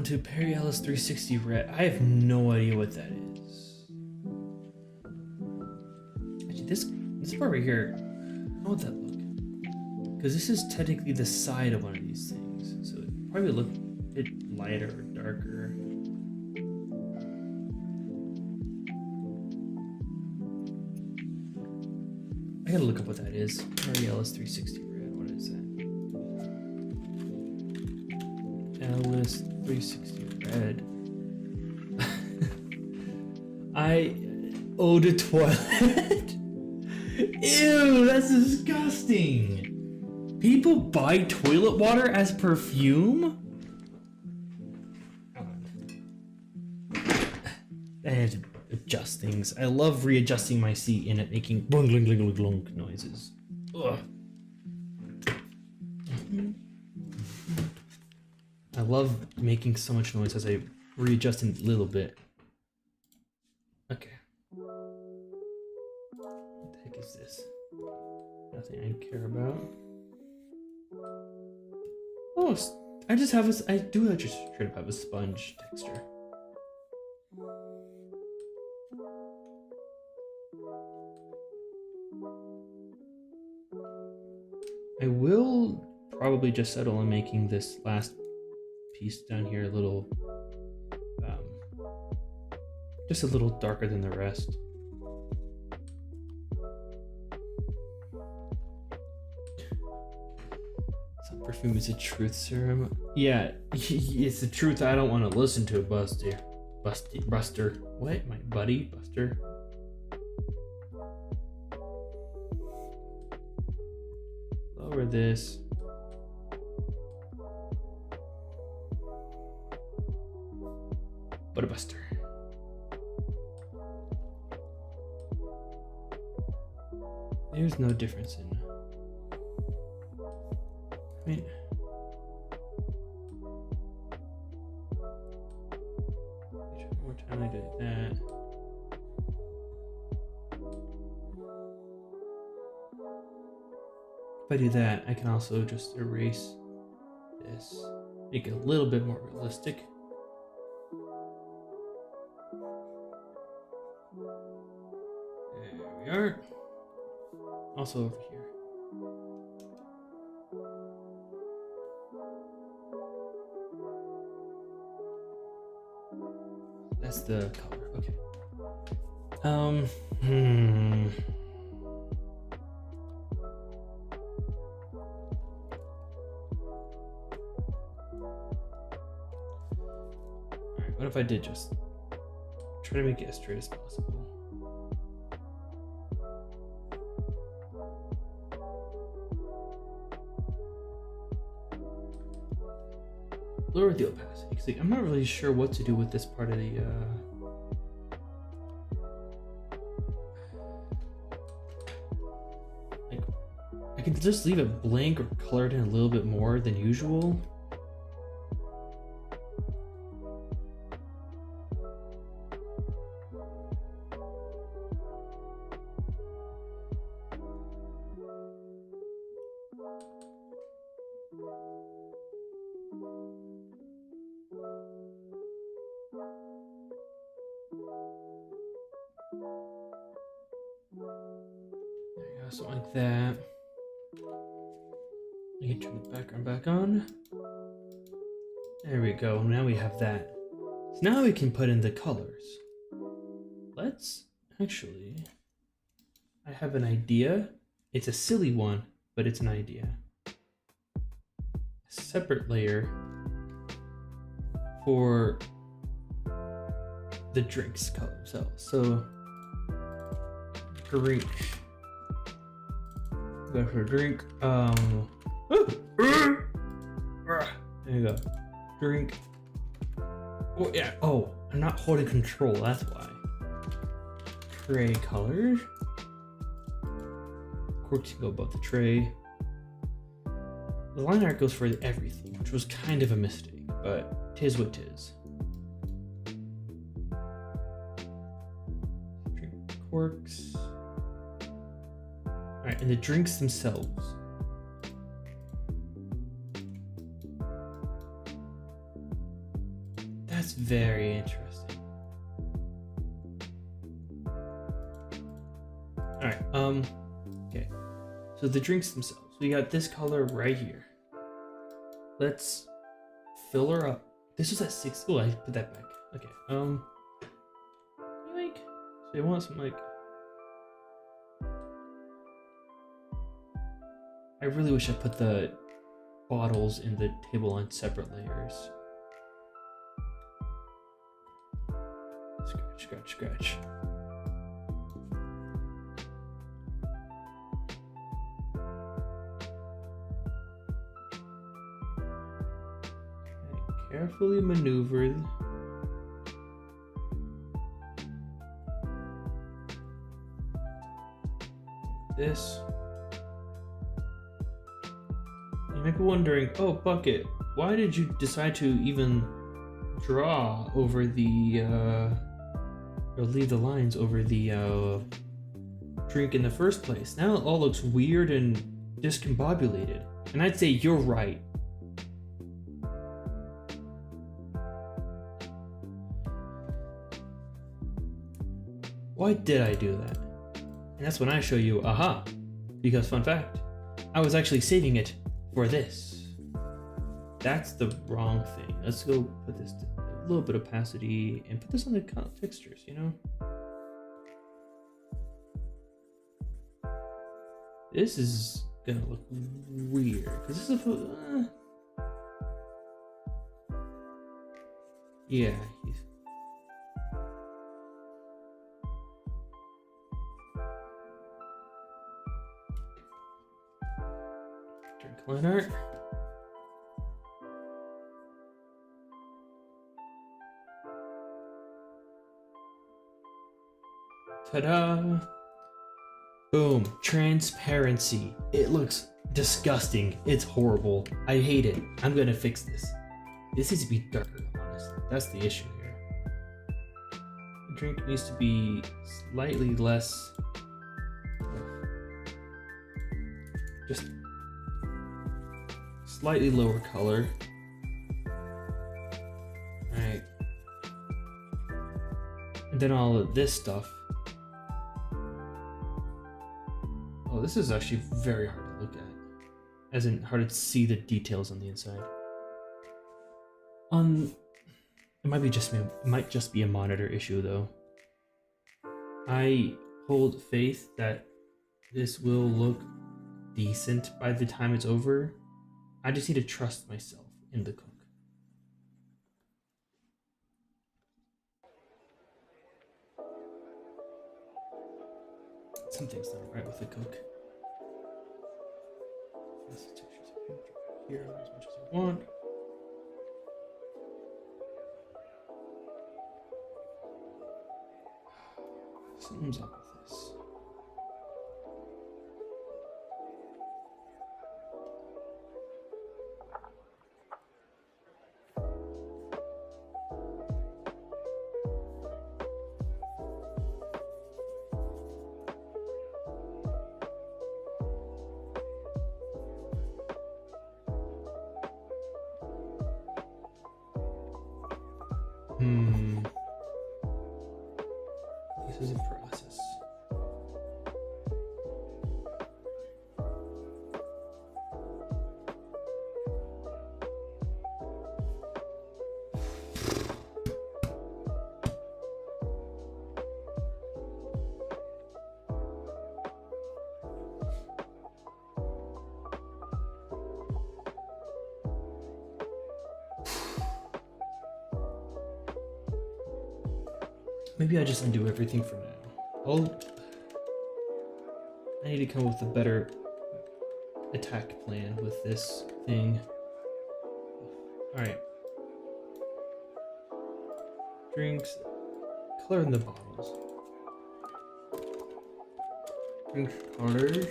Speaker 1: To Perry Ellis 360 Red. I have no idea what that is. Actually, this part right here, how would that look? Because this is technically the side of one of these things, so it would probably look a bit lighter or darker. I gotta look up what that is. Perry Ellis 360 Red. What is that? Ellis 360 Red. Eau de toilette. Ew, that's disgusting. People buy toilet water as perfume? I had to adjust things. I love readjusting my seat and it making glunk glunk glunk glunk noises. Ugh. I love making so much noise as I readjust a little bit. Okay. What the heck is this? Nothing I care about. Oh, I just have this. I do just straight up have a sponge texture. I will probably just settle on making this last piece down here a little, just a little darker than the rest. Some perfume is a truth serum. Yeah, it's the truth I don't want to listen to, Buster. Buster. What? My buddy? Buster? Lower this. What a buster. There's no difference in, I mean, more time I did that. If I do that, I can also just erase this, make it a little bit more realistic. There we are. Also over here. That's the color. Okay. Alright, what if I did just try to make it as straight as possible? Lower the opacity, because like, I'm not really sure what to do with this part of the like, I can just leave it blank or color it in a little bit more than usual. There you go, something like that. You can turn the background back on. There we go, now we have that. So now we can put in the colors. Let's actually, I have an idea. It's a silly one, but it's an idea. A separate layer for the drinks color themselves. So drink. Go for a drink. There you go. Drink. Oh yeah. Oh, I'm not holding control. That's why. Tray color. Of course, you go above the tray. The line art goes for everything, which was kind of a mistake, but tis what tis. Drink corks. All right, and the drinks themselves. That's very interesting. All right, okay. So the drinks themselves. We got this color right here. Let's fill her up. This was at 6. Oh, I put that back. Okay. Like, so you want some like. I really wish I put the bottles in the table on separate layers. Scratch, scratch, scratch. Okay, carefully maneuvered. This. You might be wondering, oh, Bucket, why did you decide to even draw over the, or leave the lines over the, drink in the first place? Now it all looks weird and discombobulated. And I'd say you're right. Why did I do that? And that's when I show you, aha, because fun fact, I was actually saving it for this. That's the wrong thing. Let's go put this to a little bit of opacity and put this on the textures, you know? This is gonna look weird because this is a yeah, he's drink line art. Ta-da! Boom, transparency. It looks disgusting. It's horrible. I hate it. I'm gonna fix this. This needs to be darker, honestly. That's the issue here. The drink needs to be slightly less. Just slightly lower color. Alright. And then all of this stuff. Oh, this is actually very hard to look at. As in, hard to see the details on the inside. It might just be a monitor issue though. I hold faith that this will look decent by the time it's over. I just need to trust myself in the cook. Something's not right with the cook. This texture's here as much as I want. Something's up with this. This is a process. Maybe I just undo everything for now. I need to come up with a better attack plan with this thing. Alright. Drinks. Color in the bottles. Drink colors.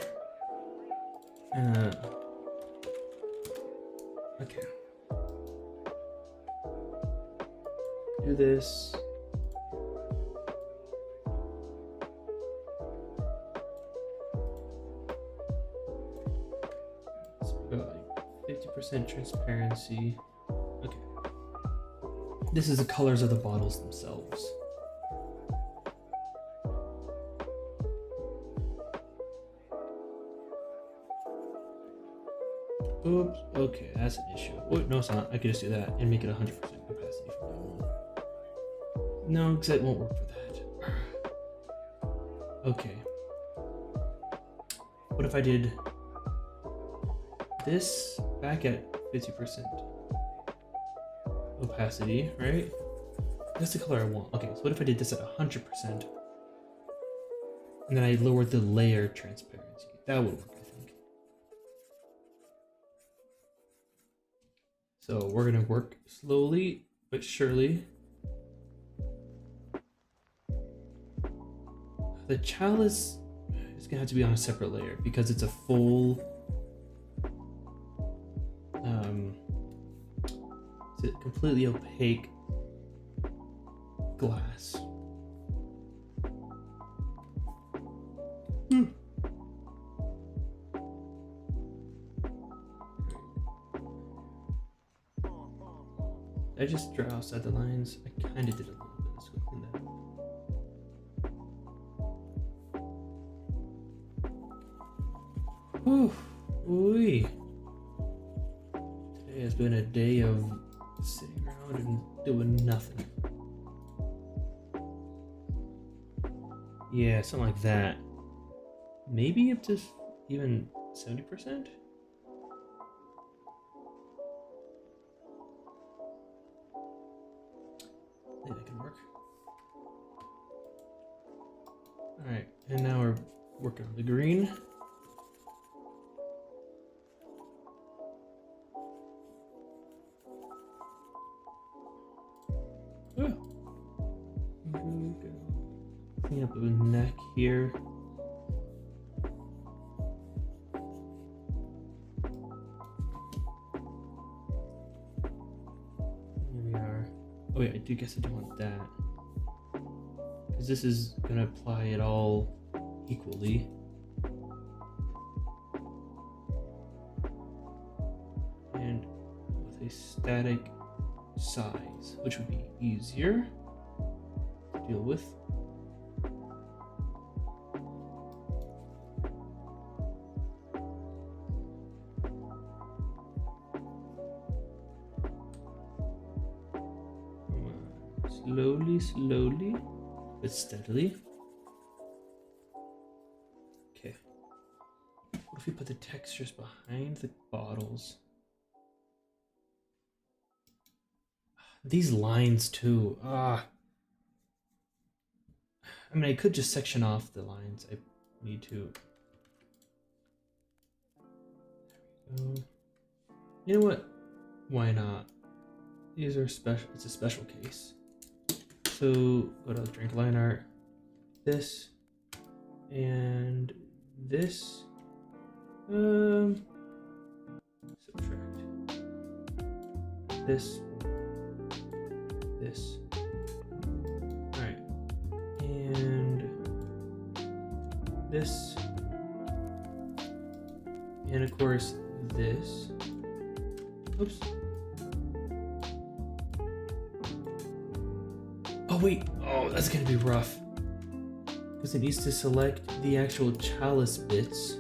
Speaker 1: Okay. Do this. It's got like 50% transparency. Okay. This is the colors of the bottles themselves. Oops. Okay, that's an issue. Oh, no, it's not. I could just do that and make it 100% capacity from now on. No, because it won't work for that. Okay. What if I did this back at 50% opacity, right? That's the color I want. Okay, so what if I did this at 100% and then I lowered the layer transparency? That would work, I think. So we're gonna work slowly but surely. The chalice is gonna have to be on a separate layer because it's a full it's a completely opaque glass. I just draw outside the lines. I kind of did a little bit. Let's go clean that up. Whew. Ooh. Today has been a day of sitting around and doing nothing. Yeah, something like that. Maybe up to even 70%? Yeah, that can work. Alright, and now we're working on the green. Clean up the neck here. Here we are. Oh yeah, I do guess I do want that. Because this is gonna apply it all equally. And with a static size, which would be easier to deal with. Slowly, but steadily. Okay. What if we put the textures behind the bottles? These lines too. I mean, I could just section off the lines. I need to. There we go. You know what? Why not? These are special. It's a special case. So go to drink line art, this, and this, subtract, this, all right, and this, and of course this, oops. Oh wait, oh that's gonna be rough. Because it needs to select the actual chalice bits.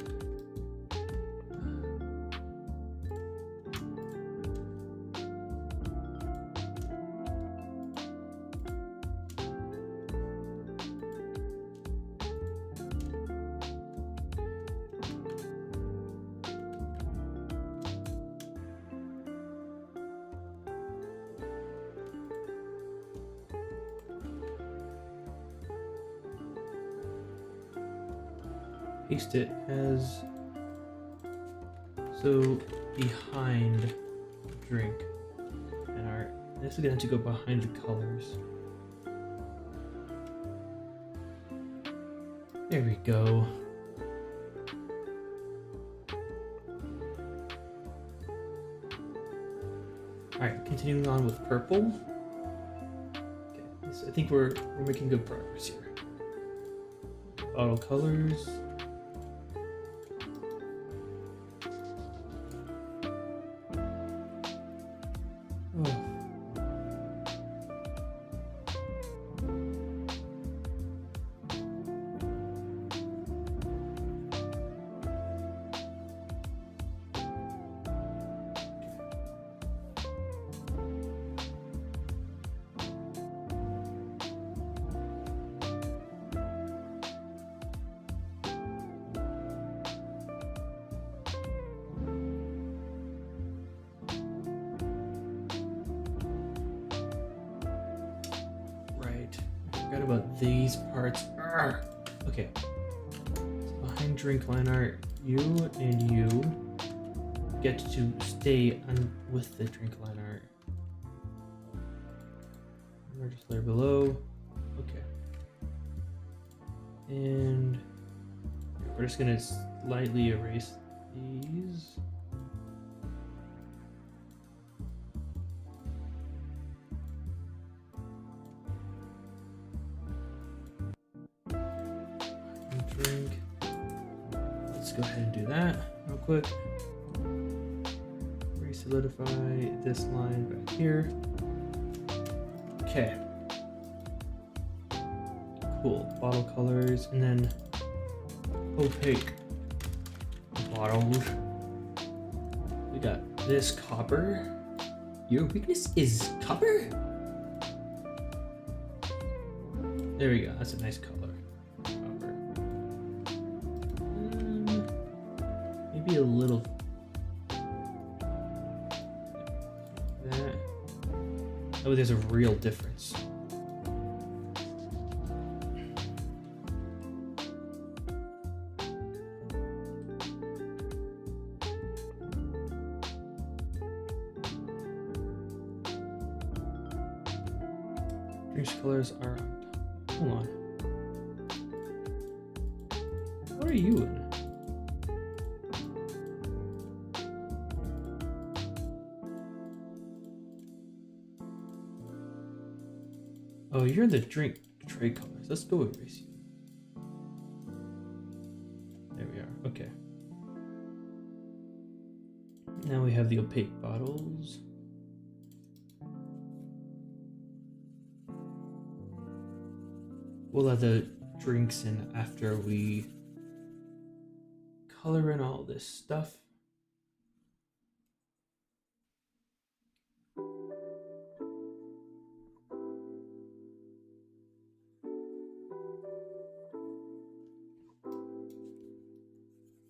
Speaker 1: Paste it as so behind drink and art. This is gonna have to go behind the colors. There we go. Alright, continuing on with purple. Okay, I think we're making good progress here. Bottle colors. Oh. Forgot about these parts. Arrgh. Okay. So behind drink line art, you and you get to stay on with the drink line art. We're just layer below. Okay. And we're just gonna slightly erase these. Drink. Let's go ahead and do that real quick. Re-solidify this line back here. Okay. Cool. Bottle colors and then opaque bottles. We got this copper. Your weakness is copper? There we go. That's a nice color. Maybe a little that. Oh, there's a real difference. Drinks colors are. Hold on. What are you in? Oh, you're the drink tray colors. Let's go erase you. There we are. Okay. Now we have the opaque bottles. We'll have the drinks in after we color in all this stuff.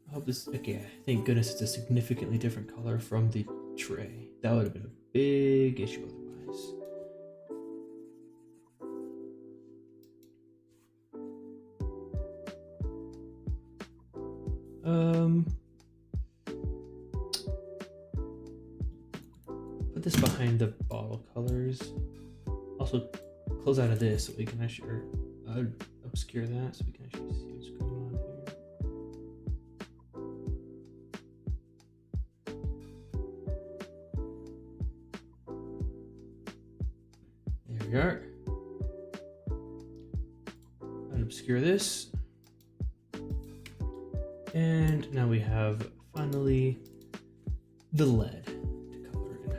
Speaker 1: I hope this, okay, thank goodness it's a significantly different color from the tray. That would have been a big issue otherwise. Put this behind the bottle colors. Also, close out of this so we can actually, obscure that so we can actually see what's going on here. There we are. Unobscure this. And now we have finally the lead to color in.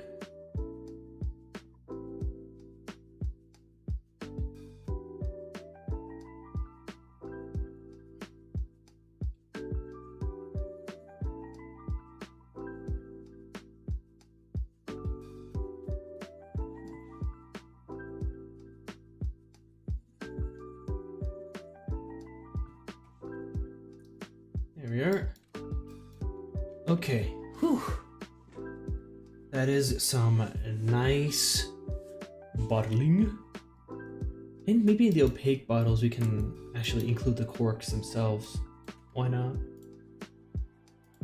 Speaker 1: There we are. Okay. Whew. That is some nice bottling. And maybe in the opaque bottles we can actually include the corks themselves. Why not?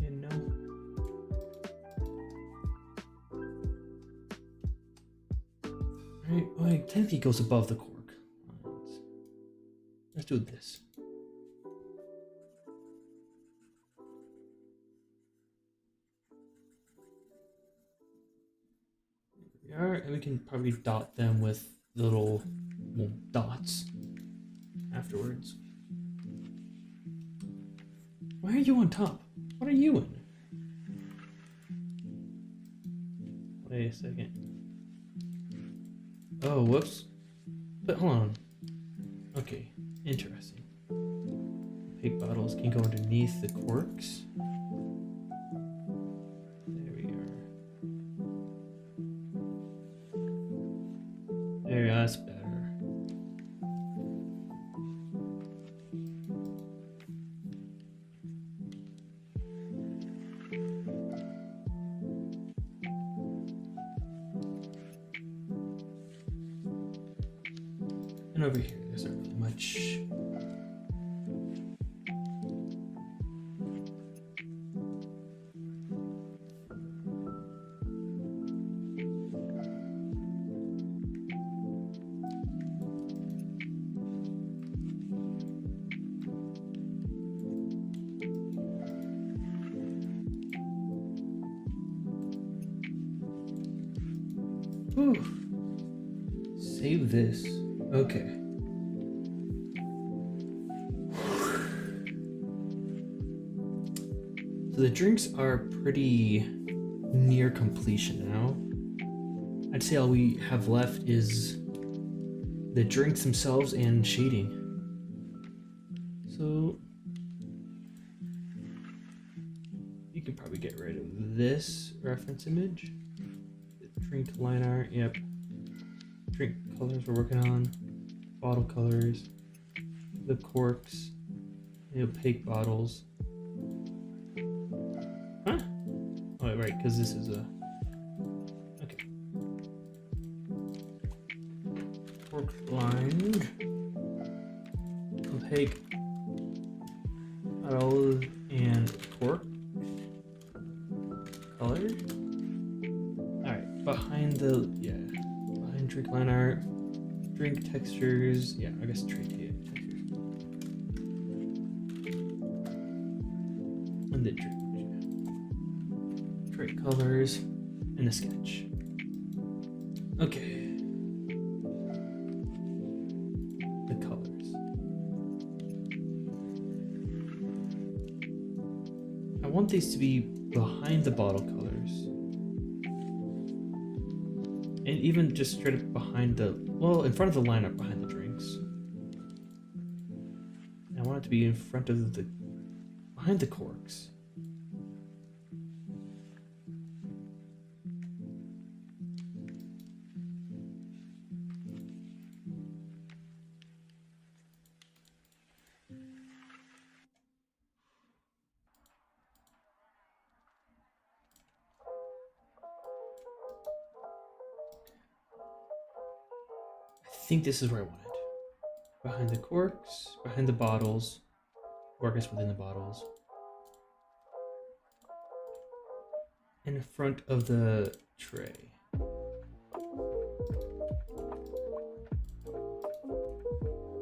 Speaker 1: You know? Alright, well, it technically goes above the cork. Let's do this. There we are, and we can probably dot them with little dots afterwards. Why are you on top? What are you in? Wait a second. Oh, whoops. But hold on. Okay, interesting. Pig bottles can go underneath the corks. There we are. There we go, that's better. And over here, there's not really much. Whew. Save this. Okay. So the drinks are pretty near completion now. I'd say all we have left is the drinks themselves and shading. So you can probably get rid of this reference image. The drink line art, yep. Drink colors we're working on, bottle colors, the corks, the opaque bottles. Huh? Oh, right, because this is a... Okay. Cork lined, opaque bottle and cork color. Alright, behind the... yeah. Drink line art, drink textures, yeah, I guess drink textures. And the drink colors, and the sketch. Okay. The colors. I want these to be behind the bottle colors. And even just straight up behind the, well, in front of the lineup behind the drinks. And I want it to be in front of the, behind the corks. I think this is where I want it. Behind the corks, behind the bottles, or I guess within the bottles. In front of the tray.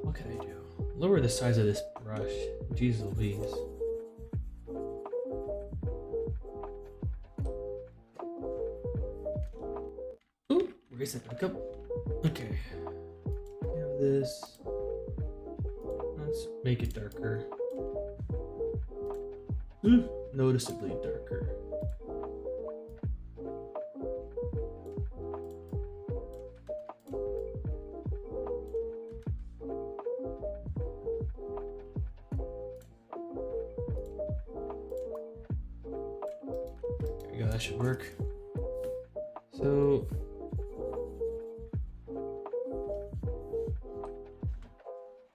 Speaker 1: What can I do? Lower the size of this brush. Jeez Louise. Ooh, raise that back up. Okay. This. Let's make it darker. Noticeably darker. There we go, that should work. So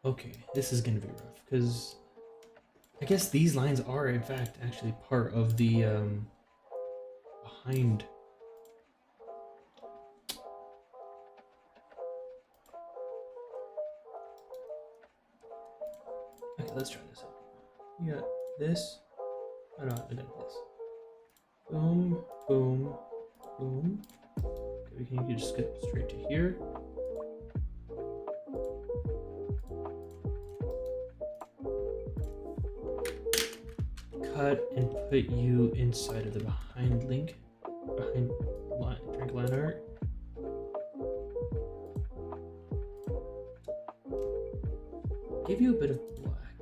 Speaker 1: okay, this is gonna be rough because I guess these lines are in fact actually part of the behind. Okay, let's try this out. You got this. Oh no, I got this. Boom, boom, boom. Okay, we can just skip straight to here. Cut and put you inside of the behind link, behind line, drink line art. Give you a bit of black.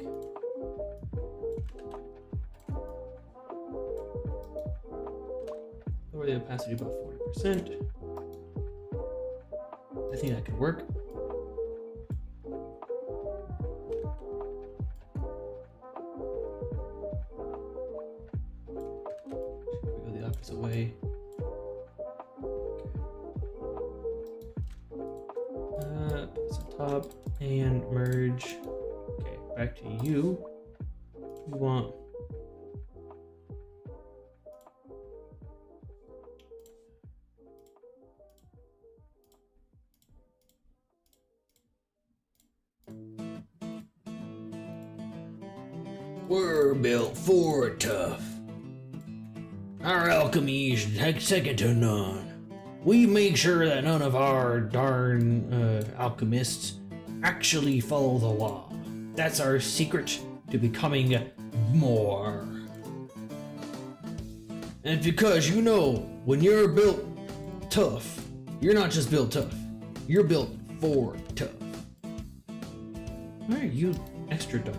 Speaker 1: Lower the opacity about 40%. I think that could work. Way. Okay. Place on top and merge. Okay, back to you. We want we're built for tough. Our alchemy is second to none. We make sure that none of our darn alchemists actually follow the law. That's our secret to becoming more. And because you know, when you're built tough, you're not just built tough, you're built for tough. Why are you extra dark?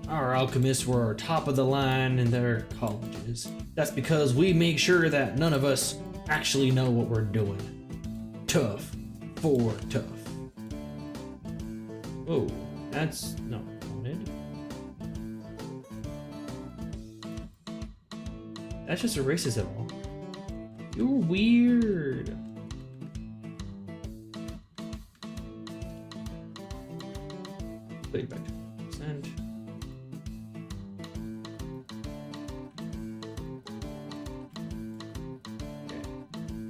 Speaker 1: Our alchemists were top of the line in their colleges. That's because we make sure that none of us actually know what we're doing. Tough for tough. Whoa, that's not wanted. That just erases it all. You're weird. Put it back to 1%.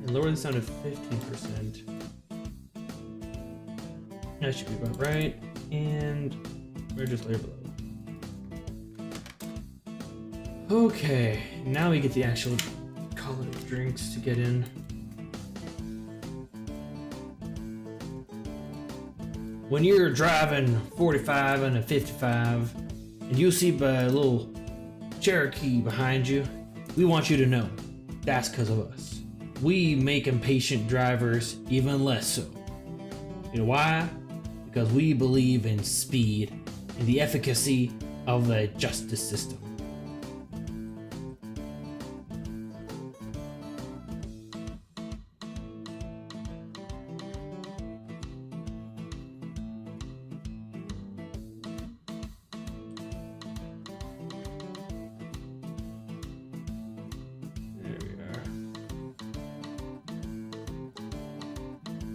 Speaker 1: Lower this down to 15%. That should be about right. And we're just layer below. Okay, now we get the actual colored drinks to get in. When you're driving 45 and a 55, and you see a little Cherokee behind you, we want you to know that's because of us. We make impatient drivers even less so. You know why? Because we believe in speed and the efficacy of the justice system.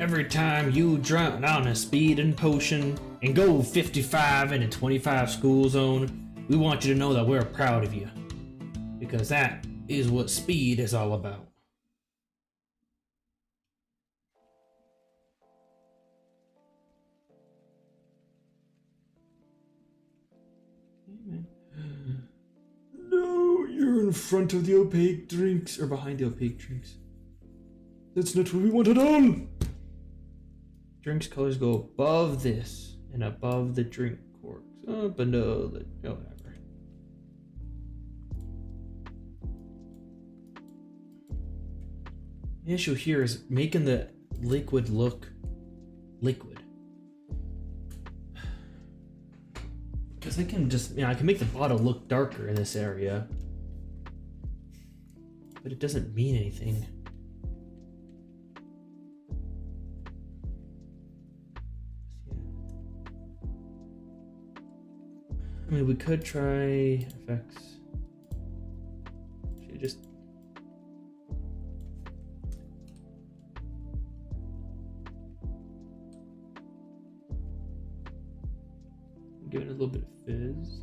Speaker 1: Every time you drown on a speeding potion and go 55 in a 25 school zone, we want you to know that we're proud of you. Because that is what speed is all about. No, you're in front of the opaque drinks, or behind the opaque drinks. That's not what we want at all! Drinks colors go above this and above the drink corks. Up and whatever. The issue here is making the liquid look liquid. Because I can just, I can make the bottle look darker in this area. But it doesn't mean anything. I mean, we could try effects. Should just give it a little bit of fizz.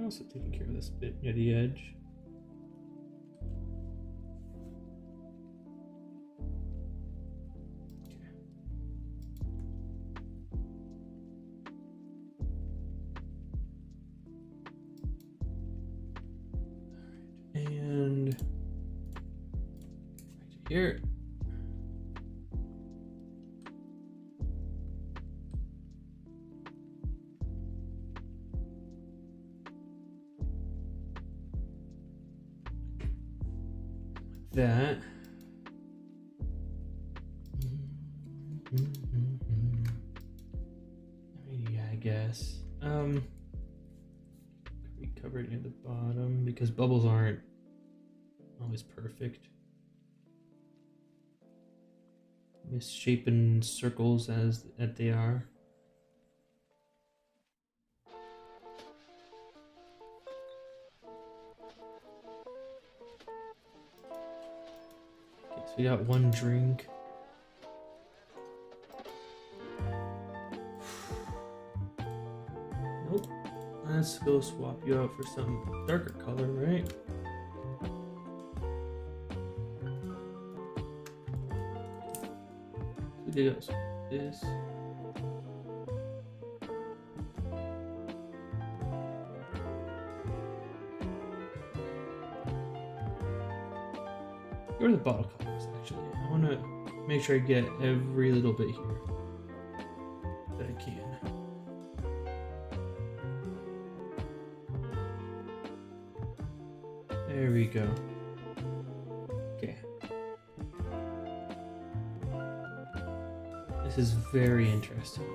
Speaker 1: Also taking care of this bit near the edge. Okay. And back to here. That. Yeah, I guess. We cover it near the bottom because bubbles aren't always perfect. Misshapen circles as that they are. Okay, so we got one drink. Nope. Let's go swap you out for some darker color, right? We did this. Go to the bottle colors, actually. I want to make sure I get every little bit here that I can. There we go. Okay. This is very interesting.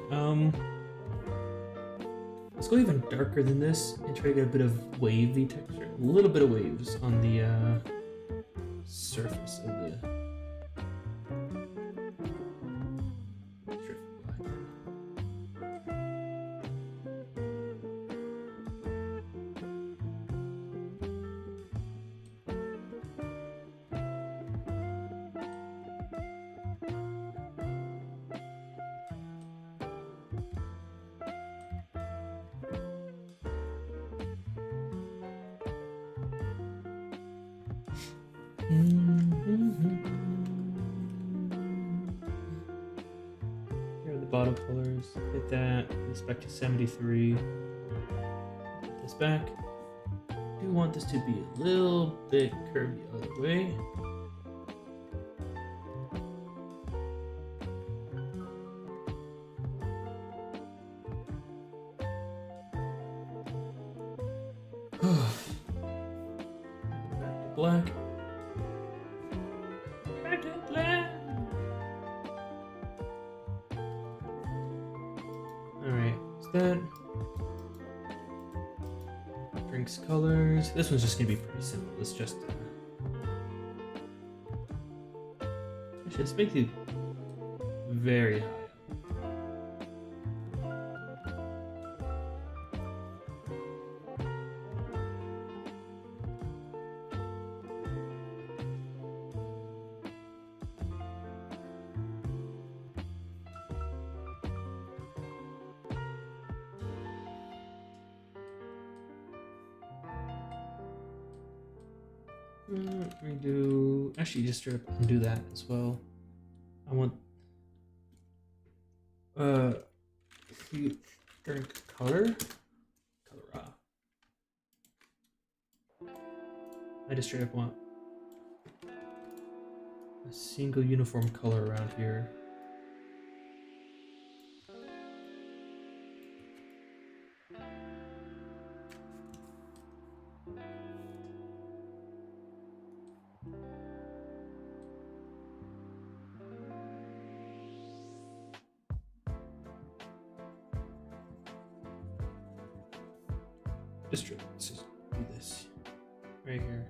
Speaker 1: Let's go even darker than this and try to get a bit of wavy texture. A little bit of waves on the surface of the strip of black. Here are the bottle colors. Hit that. This back to 73. Put this back. I do want this to be a little bit curved the other way. Back to black. Alright, is that drinks colors? This one's just gonna be pretty simple. It's just actually, let's make it very high. Redo. Actually, just straight up undo that as well. I want drink color. I just straight up want a single uniform color around here. Let's just do this right here.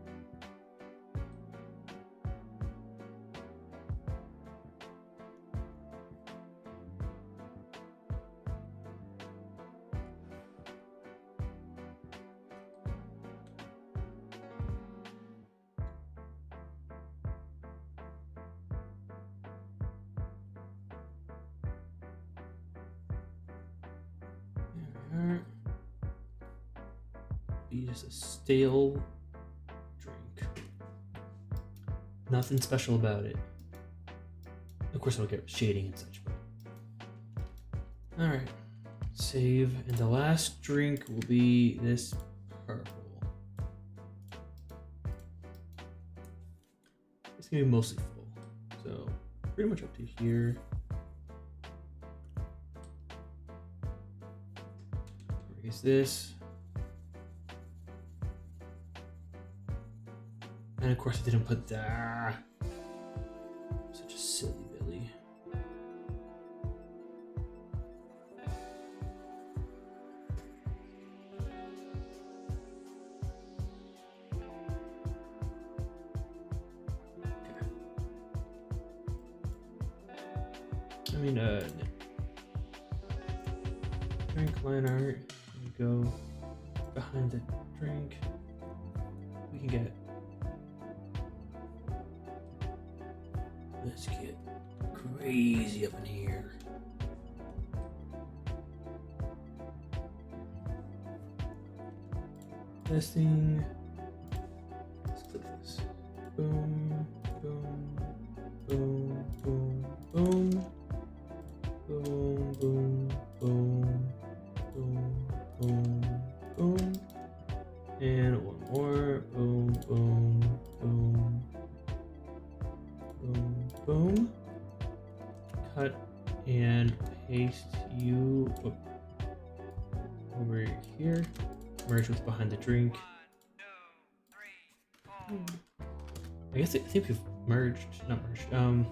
Speaker 1: Be just a stale drink. Nothing special about it. Of course, I'll get shading and such. All right, save, and the last drink will be this purple. It's gonna be mostly full, so pretty much up to here. Raise this. And of course I didn't put that. Such a silly Billy. Okay. I mean, drink line art. We go behind the drink. We can get. Let's get crazy up in here. This thing. Let's click this. Boom, boom, boom, boom, boom. Boom, boom, boom, boom, boom, boom. And one more. Boom, boom, boom. Boom, boom. Cut and paste you over here. Merge with behind the drink. 1, 2, 3, 4. I think we've merged, not merged. What am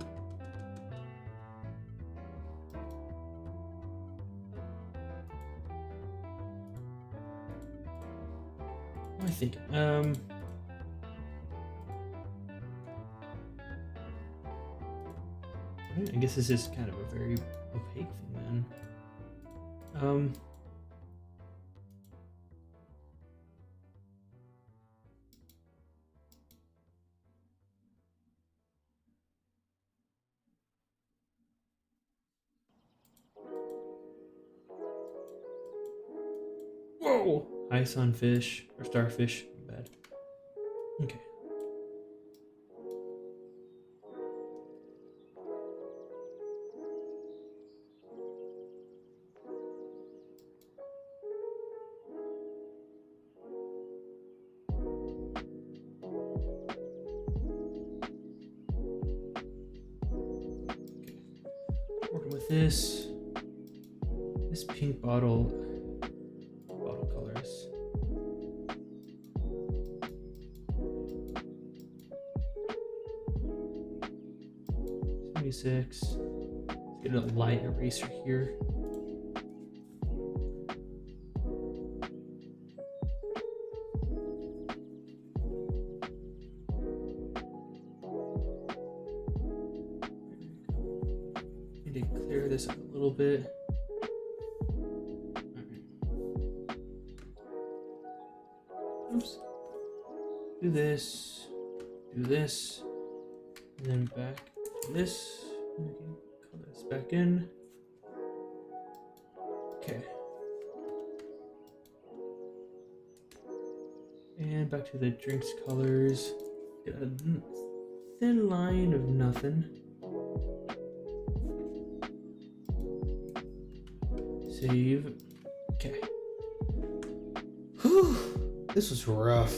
Speaker 1: I thinking? I guess this is kind of a very opaque thing then. Whoa! Hi, sunfish or starfish. Bad. Okay. Working with this pink bottle colors. Let's get a light eraser here. Need to clear this up a little bit. Oops. Do this, and then back to this. And we can color this back in. Okay. And back to the drinks colors. Get a thin line of nothing. Save. Okay. Whew. This was rough,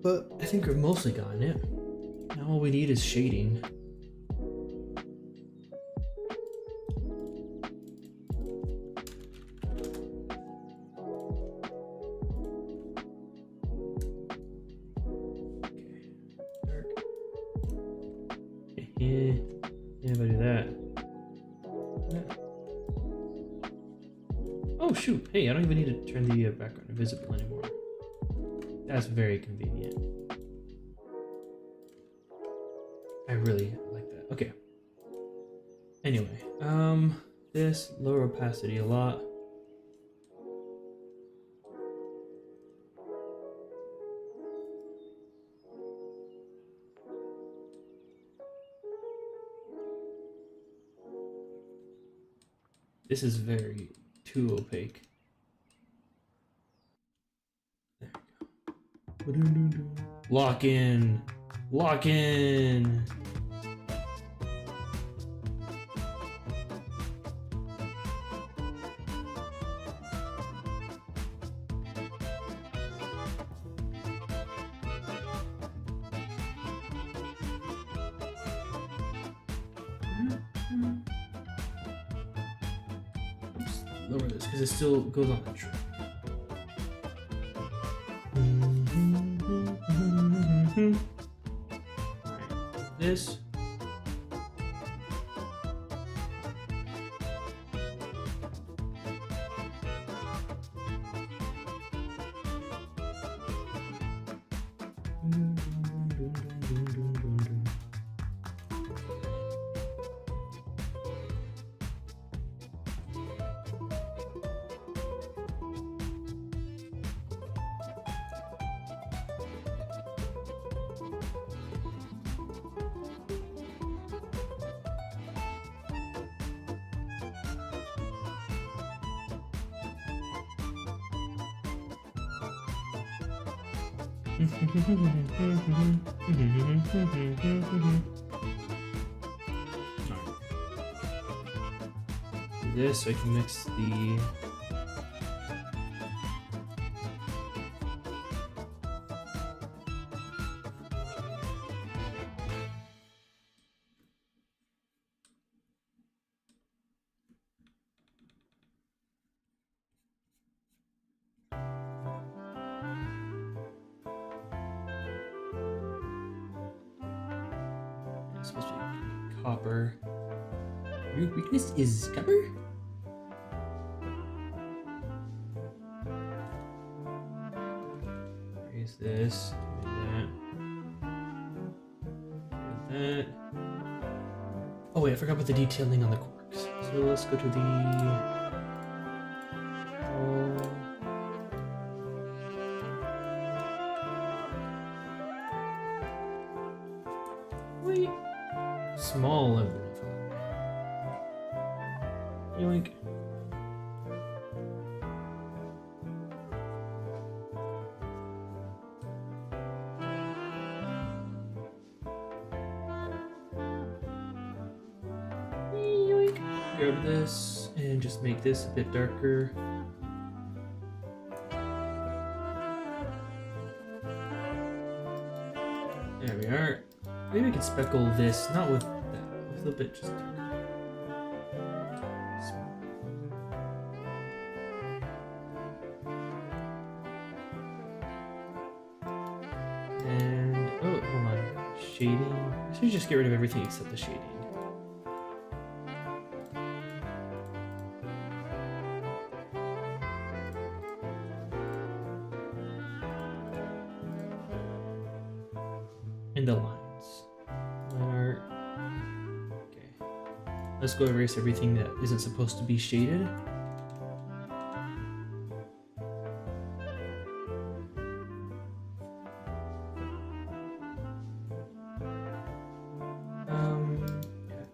Speaker 1: but I think we've mostly gotten it. Now all we need is shading. Yeah, if I do that. Oh shoot, hey, I don't even need to turn the background invisible anymore. That's very convenient. I really like that. Okay. Anyway, this lower opacity a lot. This is very too opaque. Lock in. Lock in. Oops, lower this because it still goes on the track. This. This so I can mix the it's supposed to be copper. Your weakness is copper? Raise this, do that. Oh wait, I forgot about the detailing on the corks. So let's go to the wait. Small level. Yoink. Grab this and just make this a bit darker. There we are. Maybe we could speckle this, not with that, with a bit just darker. And, oh, hold on. Shading. I should just get rid of everything except the shading. And the lines. Line art. Okay. Let's go erase everything that isn't supposed to be shaded. Yeah.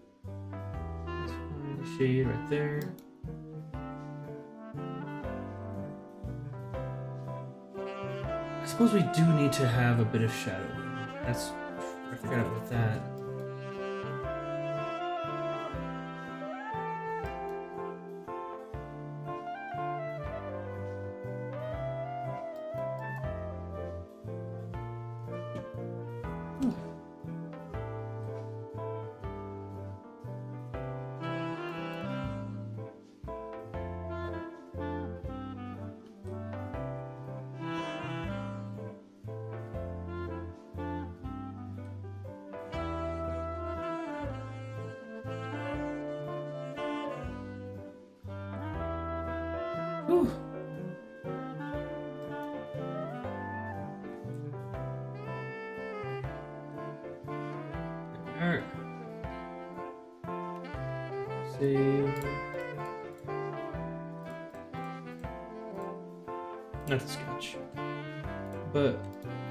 Speaker 1: Let's find the shade right there. I suppose we do need to have a bit of shadow. I forgot about that. Whew. Alright. Save. Not the sketch. But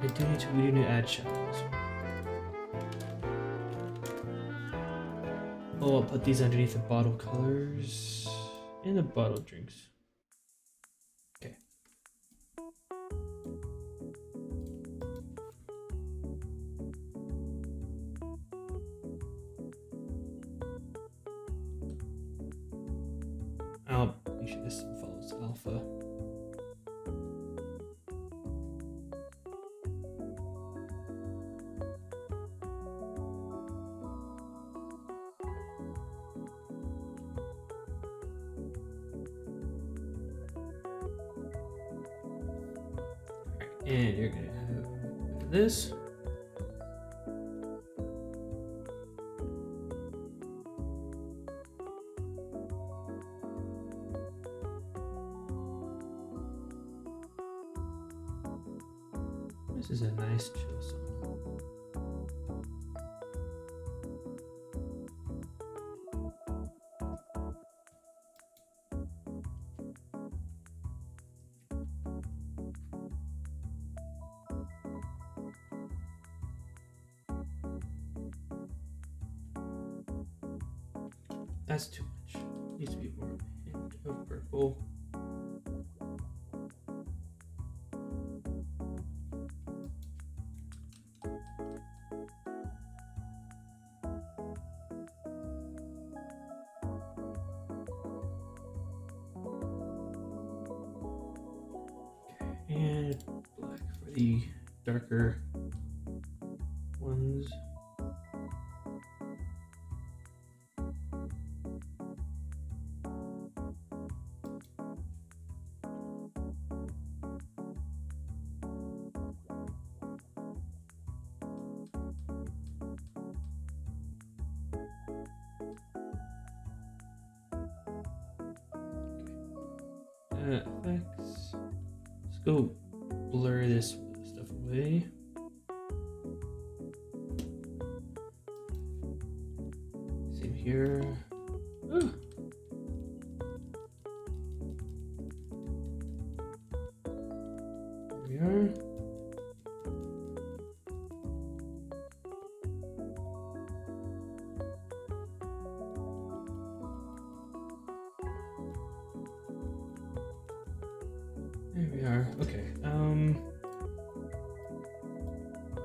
Speaker 1: we do need to add shadows. Oh, I'll put these underneath the bottle colors and the bottle drinks. Okay. It's alpha. And you're gonna have this. This is a nice chill song. That's too much. Needs to be more hint of purple. And black for the darker ones. Effects. Let's go blur this stuff away. Same here. Oh. There we are. There we are. Okay. There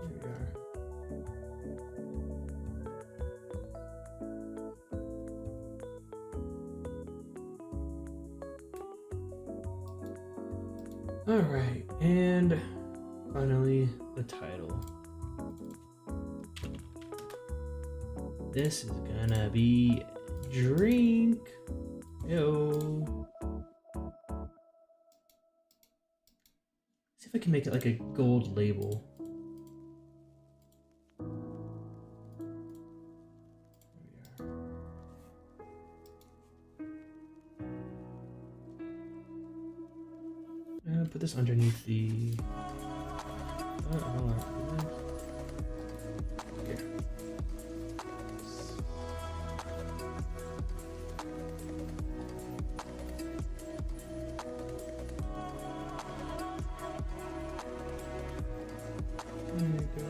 Speaker 1: we are. All right, and finally the title. This is gonna be Drink. Yo. See if I can make it like a gold label. Put this underneath the. Here. There you go.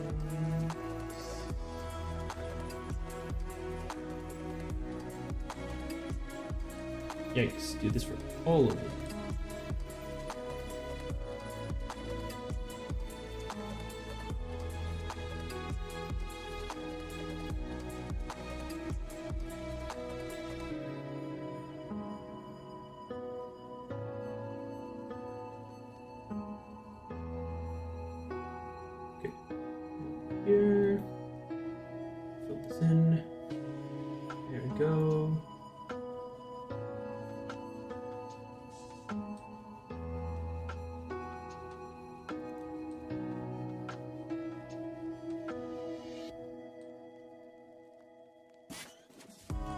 Speaker 1: Yikes, do this for all of them. Here, fill this in. There we go.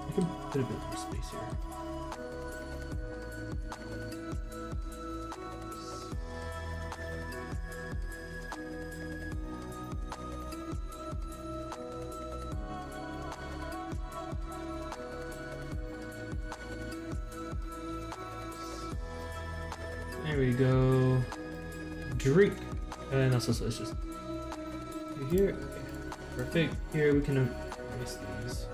Speaker 1: I can put a bit more space here. There we go. Drink. And also, so it's just here. Okay. Perfect. Here we can erase these.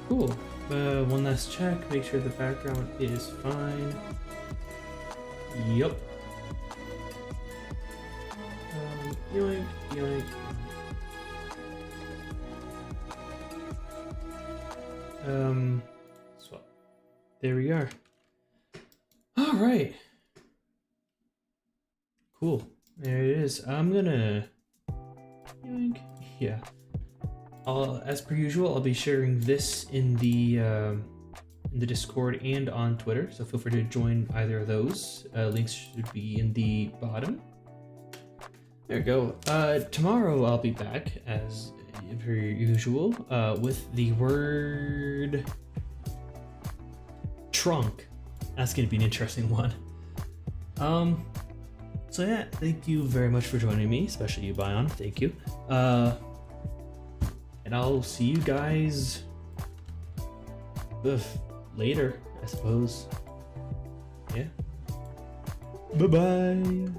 Speaker 1: Cool. One last check. Make sure the background is fine. Yup. Yoink, yoink. So there we are. All right. Cool. There it is. I'm gonna. Yeah. As per usual, I'll be sharing this in the Discord and on Twitter. So feel free to join either of those. Links should be in the bottom. There we go. Tomorrow I'll be back as per usual with the word trunk. That's gonna be an interesting one. So yeah, thank you very much for joining me, especially you, Bion. Thank you. And I'll see you guys later, I suppose. Yeah. Bye-bye.